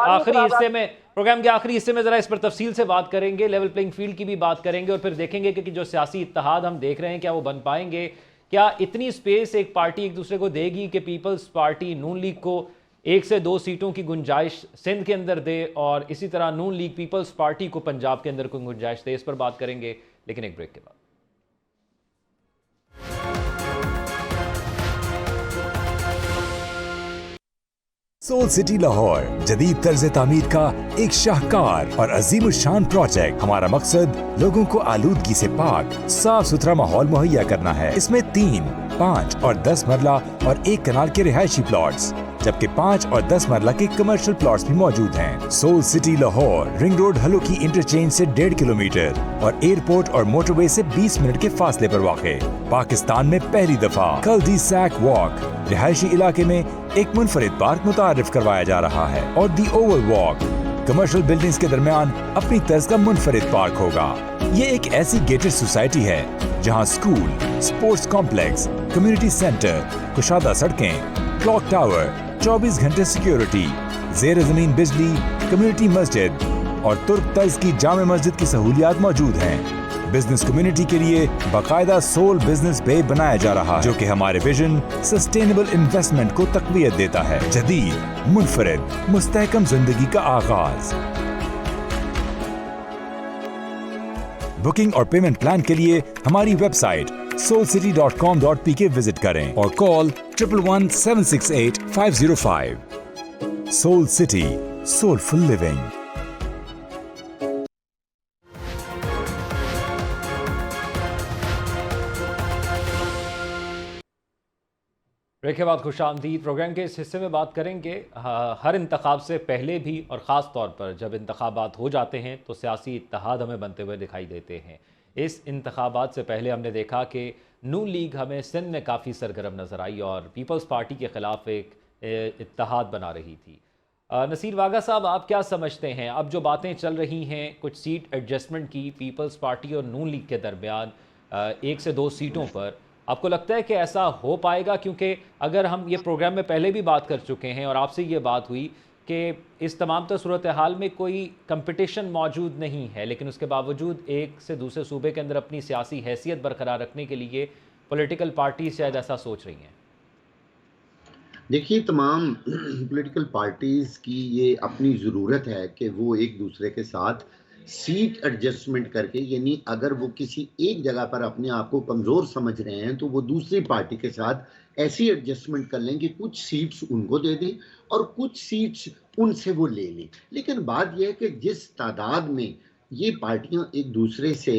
आखिरी हिस्से में जरा इस पर तफसील से बात करेंगे, लेवल प्लेइंग फील्ड की भी बात करेंगे और फिर देखेंगे कि जो सियासी इत्तेहाद हम देख रहे हैं क्या वो बन पाएंगे, क्या इतनी स्पेस एक पार्टी एक दूसरे को देगी कि पीपल्स पार्टी नून लीग को 1 से 2 सीटों की गुंजाइश सिंध के अंदर दे और इसी तरह नून लीग पीपल्स पार्टी को पंजाब के अंदर कोई गुंजाइश दे। इस पर बात करेंगे लेकिन एक ब्रेक के बाद। सोल सिटी लाहौर जदीद तर्ज तामीर का एक शाहकार और अजीम शान प्रोजेक्ट। हमारा मकसद लोगों को आलूदगी से पाक साफ सुथरा माहौल मुहैया करना है। इसमें 3, 5 और 10 मरला और 1 कनाल के रिहायशी प्लॉट्स, जबकि 5 और 10 मरला के कमर्शियल प्लॉट्स भी मौजूद हैं। Soul city Lahore ring road हलो की इंटरचेंज से 1.5 किलोमीटर और एयरपोर्ट और मोटरवे से 20 मिनट के फासले पर वाक़े। पाकिस्तान में पहली दफा कल्दी सैक वॉक रिहायशी इलाके में एक मुनफरिद पार्क मुतारिफ करवाया जा रहा है और दी ओवल वॉक कमर्शियल बिल्डिंग्स के दरमियान अपनी तर्ज का मुनफरिद पार्क होगा। ये एक ऐसी गेटेड सोसाइटी है जहां school, sports complex, community centre, कुशादा सड़कें, क्लॉक टावर, 24 घंटे सिक्योरिटी, ज़ेर ज़मीन बिजली, कम्युनिटी मस्जिद और तुर्क तर्ज की जामे मस्जिद की सहूलियात मौजूद हैं। बिजनेस कम्युनिटी के लिए बाकायदा सोल बिजनेस बे बनाया जा रहा है जो कि हमारे विजन सस्टेनेबल इन्वेस्टमेंट को तकवीत देता है। जदीद, मुनफरिद, मुस्तहकम जिंदगी का आगाज। बुकिंग और पेमेंट प्लान के लिए हमारी वेबसाइट soulcity.com.pk विजिट करें और call 111-768-505। Soul city, soulful living. Break के बाद खुशामदीद। प्रोग्राम के इस हिस्से में बात करेंगे हर इंतखाब से पहले भी और ख़ास तौर पर जब इंतखाबात हो जाते हैं तो सियासी इत्तेहाद हमें बनते हुए दिखाई देते हैं। इस इंतखाबात से पहले हमने देखा कि नून लीग हमें सिंध में काफ़ी सरगर्म नज़र आई और पीपल्स पार्टी के ख़िलाफ़ एक इत्तेहाद बना रही थी। नसीर वागा साहब, आप क्या समझते हैं, अब जो बातें चल रही हैं कुछ सीट एडजस्टमेंट की पीपल्स पार्टी और नून लीग के दरमियान 1 से 2 सीटों पर, आपको लगता है कि ऐसा हो पाएगा? क्योंकि अगर हम ये प्रोग्राम में पहले भी बात कर चुके हैं और आपसे ये बात हुई कि इस तमाम सूरत हाल में कोई कंपटीशन मौजूद नहीं है, लेकिन उसके बावजूद एक से दूसरे सूबे के अंदर अपनी सियासी हैसियत बरकरार रखने के लिए पॉलिटिकल पार्टी शायद ऐसा सोच रही हैं। देखिए, तमाम पॉलिटिकल पार्टीज की ये अपनी ज़रूरत है कि वो एक दूसरे के साथ सीट एडजस्टमेंट करके, यानी अगर वो किसी एक जगह पर अपने आप को कमज़ोर समझ रहे हैं तो वो दूसरी पार्टी के साथ ऐसी एडजस्टमेंट कर लें कि कुछ सीट्स उनको दे दें और कुछ सीट्स उनसे वो ले लें। लेकिन बात यह है कि जिस तादाद में ये पार्टियां एक दूसरे से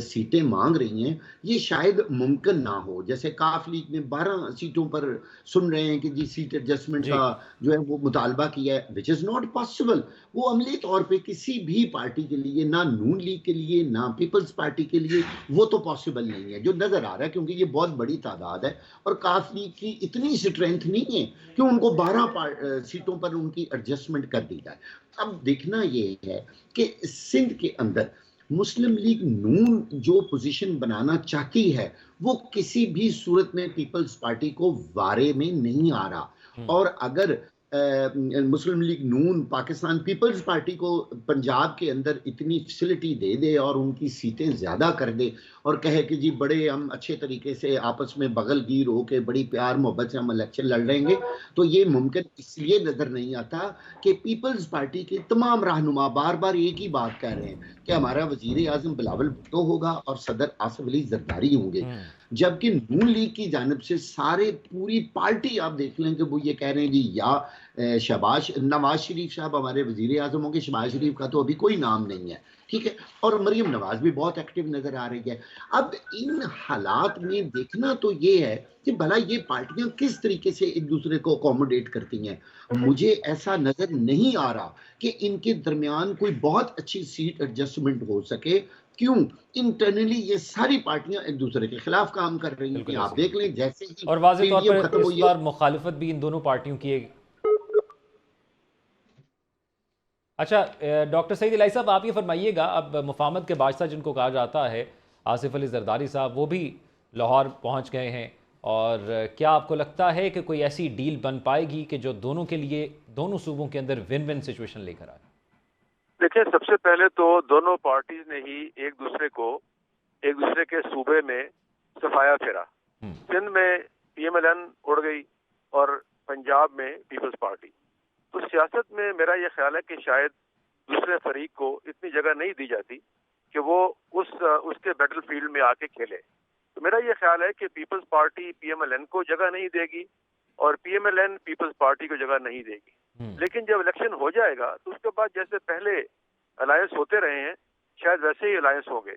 सीटें मांग रही हैं, ये शायद मुमकिन ना हो। जैसे काफ लीग ने 12 सीटों पर सुन रहे हैं कि जी सीट एडजस्टमेंट जी। का जो है वो मुतालबा किया है, विच इज़ नॉट पॉसिबल। वो अमली तौर पे किसी भी पार्टी के लिए, ना नून लीग के लिए ना पीपल्स पार्टी के लिए, वो तो पॉसिबल नहीं है जो नज़र आ रहा है, क्योंकि ये बहुत बड़ी तादाद है और काफ लीग की इतनी स्ट्रेंथ नहीं है कि उनको 12 सीटों पर उनकी एडजस्टमेंट कर दी जाए। अब देखना ये है कि सिंध के अंदर मुस्लिम लीग नून जो पोजीशन बनाना चाहती है, वो किसी भी सूरत में पीपल्स पार्टी को वारे में नहीं आ रहा। और अगर मुस्लिम लीग नून पाकिस्तान पीपल्स पार्टी को पंजाब के अंदर इतनी फैसिलिटी दे दे और उनकी सीटें ज़्यादा कर दे और कहे कि जी बड़े हम अच्छे तरीके से आपस में बगलगीर होके बड़ी प्यार मोहब्बत से हम इलेक्शन लड़ लेंगे, तो ये मुमकिन इसलिए नज़र नहीं आता कि पीपल्स पार्टी के तमाम रहनुमा बार बार एक ही बात कह रहे हैं कि हमारा वजीर आज़म बिलावल भुट्टो होगा और सदर आसिफ अली जरदारी होंगे। जबकि नून लीग की जानिब से सारे पूरी पार्टी आप देख लें कि वो ये कह रहे हैं जी या शहबाज नवाज शरीफ साहब हमारे वजीर आज़म होंगे। शहबाज शरीफ का तो अभी कोई नाम नहीं है, ठीक है, और मरियम नवाज भी बहुत एक्टिव नजर आ रही है। अब इन हालात में देखना तो ये है कि भला ये पार्टियां किस तरीके से एक दूसरे को अकोमोडेट करती हैं। मुझे ऐसा नजर नहीं आ रहा कि इनके दरमियान कोई बहुत अच्छी सीट एडजस्टमेंट हो सके। क्यों? इंटरनली ये सारी पार्टियां एक दूसरे के खिलाफ काम कर रही हैं। आप देख लें जैसे ही और वाज़ेह तौर पीडीएम पर खत्म इस हुई बार मुखालिफत भी इन दोनों पार्टियों की है। अच्छा, डॉक्टर सईद इलाही साहब, आप ये फरमाइएगा, अब मुफाहमत के बादशाह जिनको कहा जाता है आसिफ अली जरदारी साहब, वो भी लाहौर पहुंच गए हैं, और क्या आपको लगता है कि कोई ऐसी डील बन पाएगी कि जो दोनों के लिए, दोनों सूबों के अंदर विन विन सिचुएशन लेकर आए? देखिए, सबसे पहले तो दोनों पार्टीज ने ही एक दूसरे के सूबे में सफाया फेरा। सिंध में पीएमएलएन उड़ गई और पंजाब में पीपल्स पार्टी। तो सियासत में मेरा ये ख्याल है कि शायद दूसरे फरीक को इतनी जगह नहीं दी जाती कि वो उसके बैटल फील्ड में आके खेले। तो मेरा ये ख्याल है कि पीपल्स पार्टी पीएमएलएन को जगह नहीं देगी और पीएमएलएन पीपल्स पार्टी को जगह नहीं देगी। लेकिन जब इलेक्शन हो जाएगा तो उसके बाद जैसे पहले अलायंस होते रहे हैं, शायद वैसे ही अलायंस होंगे,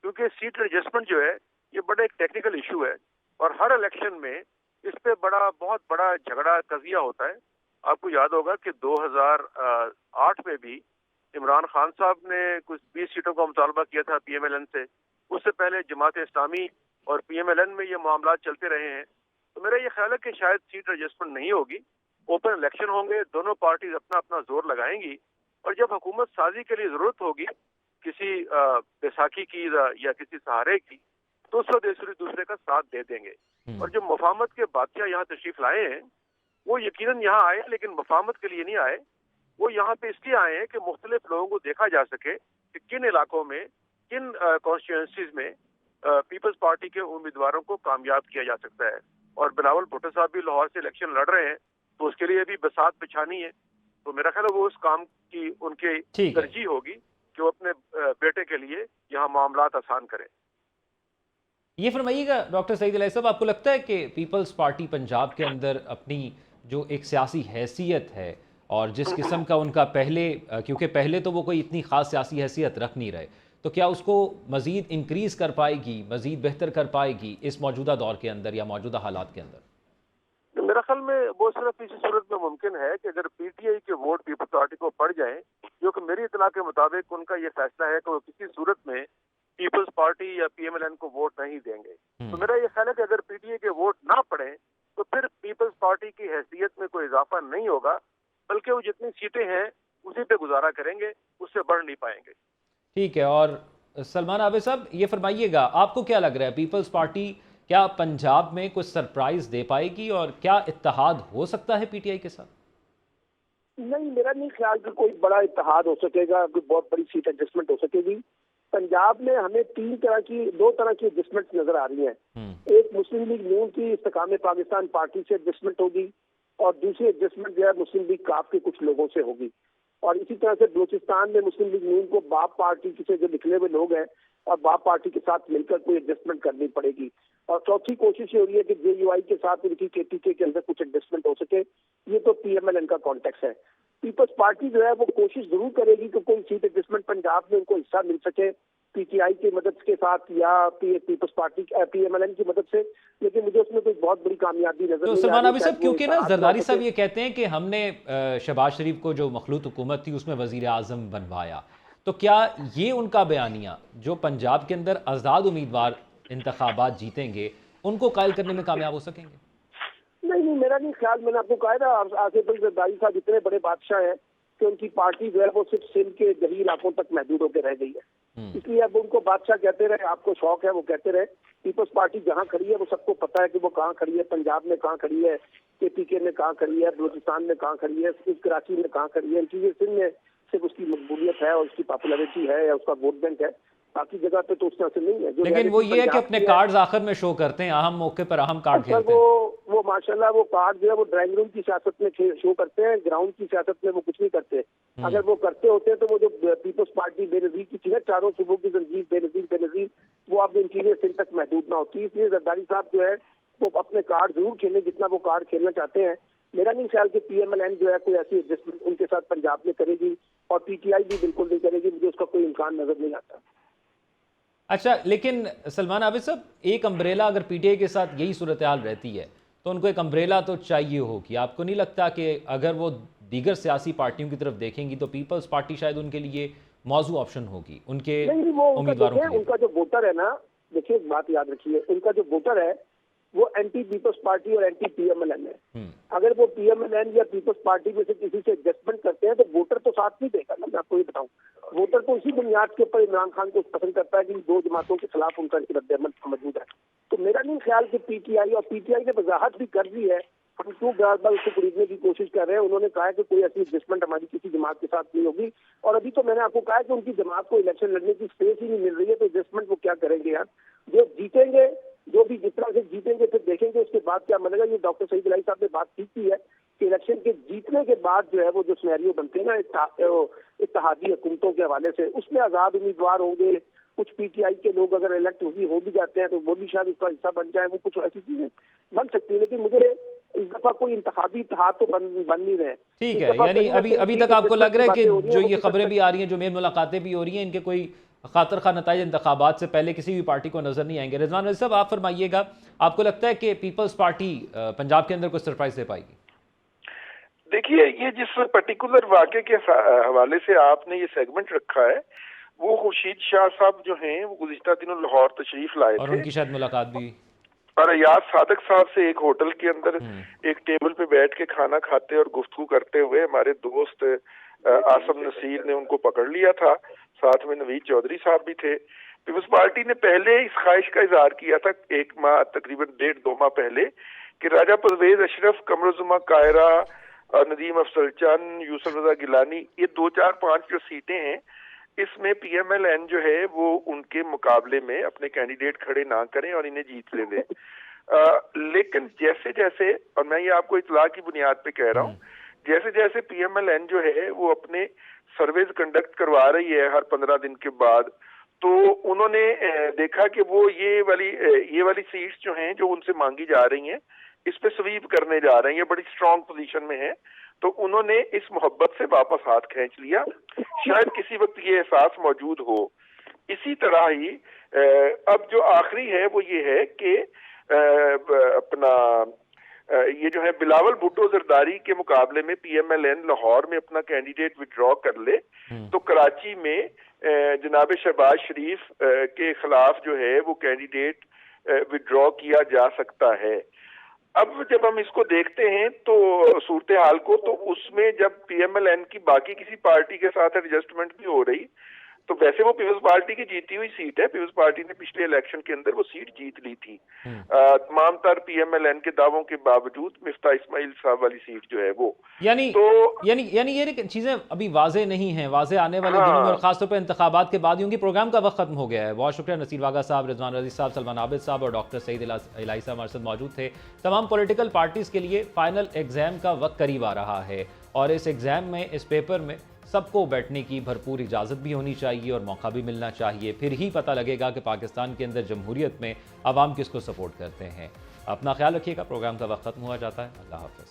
क्योंकि सीट एडजस्टमेंट जो है ये बड़ा एक टेक्निकल इशू है और हर इलेक्शन में इस पे बहुत बड़ा झगड़ा कजिया होता है। आपको याद होगा कि 2008 में भी इमरान खान साहब ने कुछ 20 सीटों का मुतालबा किया था पीएमएलएन से। उससे पहले जमात इस्लामी और पीएमएलएन में ये मामला चलते रहे हैं। तो मेरा ये ख्याल है कि शायद सीट एडजस्टमेंट नहीं होगी, ओपन इलेक्शन होंगे, दोनों पार्टीज अपना अपना जोर लगाएंगी और जब हुकूमत साजी के लिए जरूरत होगी किसी बैसाखी की या किसी सहारे की, तो उस वक्त एक दूसरे का साथ दे देंगे। और जो मुफाहमत के बादशाह यहाँ तशरीफ लाए हैं वो यकीनन यहाँ आए, लेकिन मुफाहमत के लिए नहीं आए। वो यहाँ पे इसलिए आए हैं कि मुख्तलिफ लोगों को देखा जा सके कि किन इलाकों में, किन कॉन्स्टिट्यूएंसीज में पीपल्स पार्टी के उम्मीदवारों को कामयाब किया जा सकता है। और बिलावल भुट्टो साहब भी लाहौर से इलेक्शन लड़ रहे हैं, तो उसके लिए भी बसात बिछानी है। तो मेरा ख्याल है वो उस काम की उनके तरजीह होगी कि वो अपने बेटे के लिए यहाँ मामलात आसान करें। ये फरमाइएगा डॉक्टर सईद इलाही साहब, आपको लगता है कि पीपल्स पार्टी पंजाब के अंदर अपनी जो एक सियासी हैसियत है और जिस किस्म का उनका पहले, क्योंकि पहले तो वो कोई इतनी ख़ास सियासी हैसियत रख नहीं रहे, तो क्या उसको मज़ीद इंक्रीज़ कर पाएगी, मज़ीद बेहतर कर पाएगी इस मौजूदा दौर के अंदर या मौजूदा हालात के अंदर? मेरा ख्याल में वो सिर्फ इसी सूरत में मुमकिन है कि अगर पीटीआई के वोट पीपल्स पार्टी को पड़ जाएं, जो कि मेरी इत्तला के मुताबिक उनका ये फैसला है कि वो किसी सूरत में पीपल्स पार्टी या पीएमएलएन को वोट नहीं देंगे। तो मेरा ये ख्याल है कि अगर पीटीआई के वोट ना पड़े तो फिर पीपल्स पार्टी की हैसियत में कोई इजाफा नहीं होगा, बल्कि वो जितनी सीटें हैं उसी पे गुजारा करेंगे, उससे बढ़ नहीं पाएंगे। ठीक है। और सलमान आबिद साहब, ये फरमाइएगा, आपको क्या लग रहा है, पीपल्स पार्टी क्या पंजाब में कुछ सरप्राइज दे पाएगी और क्या इत्तेहाद हो सकता है पीटीआई के साथ? नहीं, मेरा नहीं ख्याल कि कोई बड़ा इत्तेहाद हो सकेगा, कोई बहुत बड़ी सीट एडजस्टमेंट हो सकेगी। पंजाब में हमें दो तरह की एडजस्टमेंट नजर आ रही है। एक मुस्लिम लीग नून की इस्तेकाम पाकिस्तान पार्टी से एडजस्टमेंट होगी और दूसरी एडजस्टमेंट जो है मुस्लिम लीग काफ के कुछ लोगों से होगी। और इसी तरह से बलूचिस्तान में मुस्लिम लीग नून को बाप पार्टी से जो निकले हुए लोग हैं और बाप पार्टी के साथ मिलकर कोई एडजस्टमेंट करनी पड़ेगी। और चौथी कोशिश ये हो रही है कि जेयूआई के साथ उनकी केटीके के अंदर कुछ एडजस्टमेंट हो सके। ये तो पीएमएलएन का कॉन्टेक्स्ट है। पीपल्स पार्टी जो है वो कोशिश जरूर करेगी कि कोई सीट एडजस्टमेंट पंजाब में उनको हिस्सा मिल सके पीटीआई की मदद के साथ या पीपल्स पार्टी पीएमएलएन की मदद से, लेकिन मुझे उसमें कोई बहुत बड़ी कामयाबी नजर नहीं आ रही। सलमान आबिद साहब, क्योंकि ना जरदारी साहब ये कहते हैं कि हमने शहबाज शरीफ को जो मखलूत हुकूमत थी उसमें वजीर आजम बनवाया, तो क्या ये उनका बयानिया जो पंजाब के अंदर आज़ाद उम्मीदवार इंतखाबात जीतेंगे उनको कायल करने में कामयाब हो सकेंगे? नहीं, मेरा नहीं ख्याल। मैंने आपको कहा था आसिफ अली जरदारी साहब इतने बड़े बादशाह हैं कि उनकी पार्टी जो है वो सिर्फ सिंध के दही इलाकों तक महदूद होकर रह गई है। इसलिए अब उनको बादशाह कहते रहे, आपको शौक है वो कहते रहे। पीपल्स पार्टी जहाँ खड़ी है वो सबको पता है कि वो कहाँ खड़ी है। पंजाब में कहाँ खड़ी है, केपीके में कहाँ खड़ी है, बलूचिस्तान में कहाँ खड़ी है, कराची में कहाँ खड़ी है। चीजें सिंध में सिर्फ उसकी मकबूलियत है और उसकी पॉपुलैरिटी है या उसका वोट बैंक है, बाकी जगह पे तो उस तरह से नहीं है। लेकिन वो ये है कि अपने कार्ड्स आखिर में शो करते हैं, अहम मौके पर अहम कार्ड खेलते हैं। वो माशाल्लाह वो कार्ड जो है वो ड्राइंग रूम की सियासत में शो करते हैं, ग्राउंड की सियासत में वो कुछ नहीं करते। अगर वो करते होते तो वो जो पीपल्स पार्टी बेनजीर की चीज है, चारों सूबों की जंजीर बेनजीर, वो अब इंटीरियर सिंध तक महदूद ना होती। इसलिए जरदारी साहब जो है वो अपने कार्ड जरूर खेलें जितना वो कार्ड खेलना चाहते हैं। मेरा नहीं ख्याल कि पीएमएलएन जो है कोई ऐसी एडजस्टमेंट उनके साथ पंजाब में करेगी और पीटीआई भी बिल्कुल नहीं करेगी। मुझे उसका कोई इम्कान नजर नहीं आता। अच्छा, लेकिन सलमान आबिद साहब, एक अम्ब्रेला अगर पीटीआई के साथ यही सूरत हाल रहती है तो उनको एक अम्ब्रेला तो चाहिए होगी। आपको नहीं लगता कि अगर वो दीगर सियासी पार्टियों की तरफ देखेंगी तो पीपल्स पार्टी शायद उनके लिए मौजू ऑप्शन होगी उनके उम्मीदवारों के लिए? उनका जो वोटर है ना, देखिए एक बात याद रखिए, उनका जो वोटर है वो एंटी पीपल्स पार्टी और एंटी पीएमएलएन है। अगर वो पीएमएलएन या पीपल्स पार्टी में से किसी से एडजस्टमेंट करते हैं तो वोटर तो साथ नहीं देगा ना। मैं आपको ये बताऊं, वोटर तो इसी बुनियाद के ऊपर इमरान खान को पसंद करता है कि दो जमातों के खिलाफ उनका रद्द-ए-अमल मौजूद है। तो मेरा नहीं ख्याल कि पीटीआई ने वजाहत भी कर दी है, हम क्यों बार बार उसको खरीदने की कोशिश कर रहे हैं। उन्होंने कहा है कि कोई ऐसी एडजस्टमेंट हमारी किसी जमात के साथ नहीं होगी। और अभी तो मैंने आपको कहा है कि उनकी जमात को इलेक्शन लड़ने की स्पेस ही नहीं मिल रही है, तो एडजस्टमेंट वो क्या करेंगे यार। जो जीतेंगे, जो भी जिस तरह से जीतेंगे फिर देखेंगे उसके बाद क्या बनेगा। ये डॉक्टर सईद इलाही साहब ने बात की है कि इलेक्शन के जीतने के बाद जो है वो जो सिनेरियो बनते हैं ना इत्तेहादी हुकूमतों के हवाले से, उसमें आजाद उम्मीदवार होंगे, कुछ पीटीआई के लोग अगर इलेक्ट हो भी जाते हैं तो वो भी शायद उसका हिस्सा बन जाए, वो कुछ ऐसी चीजें बन सकती है। लेकिन मुझे इस दफा कोई इंतखाबी इत्तेहाद तो बन नहीं रहे। ठीक है, यानी अभी तक आपको लग रहा है कि जो ये खबरें भी आ रही हैं, जो मेल मुलाकातें भी हो रही हैं, इनके कोई खातर खा नताइज इंतखाबात से पहले किसी भी पार्टी को नजर नहीं आएंगे। रिजवान वज़ीर साहब, आप फरमाइएगा, आपको लगता है कि पीपल्स पार्टी पंजाब के अंदर कोई सरप्राइज दे पाएगी? देखिए, ये जिस पर्टिकुलर वाक़े के हवाले से आपने ये सेगमेंट रखा है, वो खुर्शीद शाह साहब जो हैं वो गुज़िश्ता दिनों लाहौर तशरीफ लाए थे और उनकी शायद मुलाकात भी, और अयाज सादक साहब से एक होटल के अंदर एक टेबल पे बैठ के खाना खाते और गुफ्तगू करते हुए हमारे दोस्त आसम नसीर ने उनको पकड़ लिया था। साथ में नवीद चौधरी साहब भी थे। पीपल्स पार्टी ने पहले इस ख्वाहिश का इजहार किया था एक माह, तकरीबन 1.5-2 माह पहले, कि राजा परवेज अशरफ, कमरुज़्ज़मा कायरा, नदीम अफजल चंद, यूसुफ रजा गिलानी, ये 2, 4, 5 जो सीटें हैं इसमें पीएमएलएन जो है वो उनके मुकाबले में अपने कैंडिडेट खड़े ना करें और इन्हें जीत ले दे। लेकिन जैसे जैसे, और मैं ये आपको इतला की बुनियाद पे कह रहा हूँ, जैसे जैसे पीएमएलएन जो है वो अपने सर्वेज कंडक्ट करवा रही है हर 15 दिन के बाद, तो उन्होंने देखा कि वो ये वाली सीट्स जो हैं जो उनसे मांगी जा रही हैं इस पे स्वीप करने जा रहे हैं, ये बड़ी स्ट्रांग पोजीशन में है, तो उन्होंने इस मोहब्बत से वापस हाथ खींच लिया। शायद किसी वक्त ये एहसास मौजूद हो। इसी तरह ही अब जो आखिरी है वो ये है कि ये जो है बिलावल भुट्टो जरदारी के मुकाबले में पीएमएलएन लाहौर में अपना कैंडिडेट विड्रॉ कर ले तो कराची में जनाब शहबाज शरीफ के खिलाफ जो है वो कैंडिडेट विड्रॉ किया जा सकता है। अब जब हम इसको देखते हैं तो सूरत हाल को, तो उसमें जब PMLN की बाकी किसी पार्टी के साथ एडजस्टमेंट भी हो रही, तो वैसे वो पीपल्स पार्टी की जीती हुई सीट है। पीपल्स पार्टी ने पिछले इलेक्शन के अंदर वो सीट जीत ली थी। तमाम तर PMLN के दावों के बावजूद मिफ्ता इस्माइल साहब वाली सीट जो है वो, यानी तो यानी ये चीजें अभी वाजे नहीं हैं, वाजे आने वाले दिनों में और खासतौर पर इंतखाबात के बाद, क्योंकि प्रोग्राम का वक्त खत्म हो गया है। बहुत शुक्रिया नसीर वागा साहब, रिजवान रजीक साहब, सलमान आबिद साहब और डॉक्टर सईद इलाही साहब हमारे साथ मौजूद थे। तमाम पॉलिटिकल पार्टीज के लिए फाइनल एग्जाम का वक्त करीब आ रहा है और इस एग्जाम में, इस पेपर में सबको बैठने की भरपूर इजाज़त भी होनी चाहिए और मौका भी मिलना चाहिए। फिर ही पता लगेगा कि पाकिस्तान के अंदर जमहूरियत में अवाम किसको सपोर्ट करते हैं। अपना ख्याल रखिएगा। प्रोग्राम का वक्त खत्म हुआ जाता है। अल्लाह हाफ़िज़।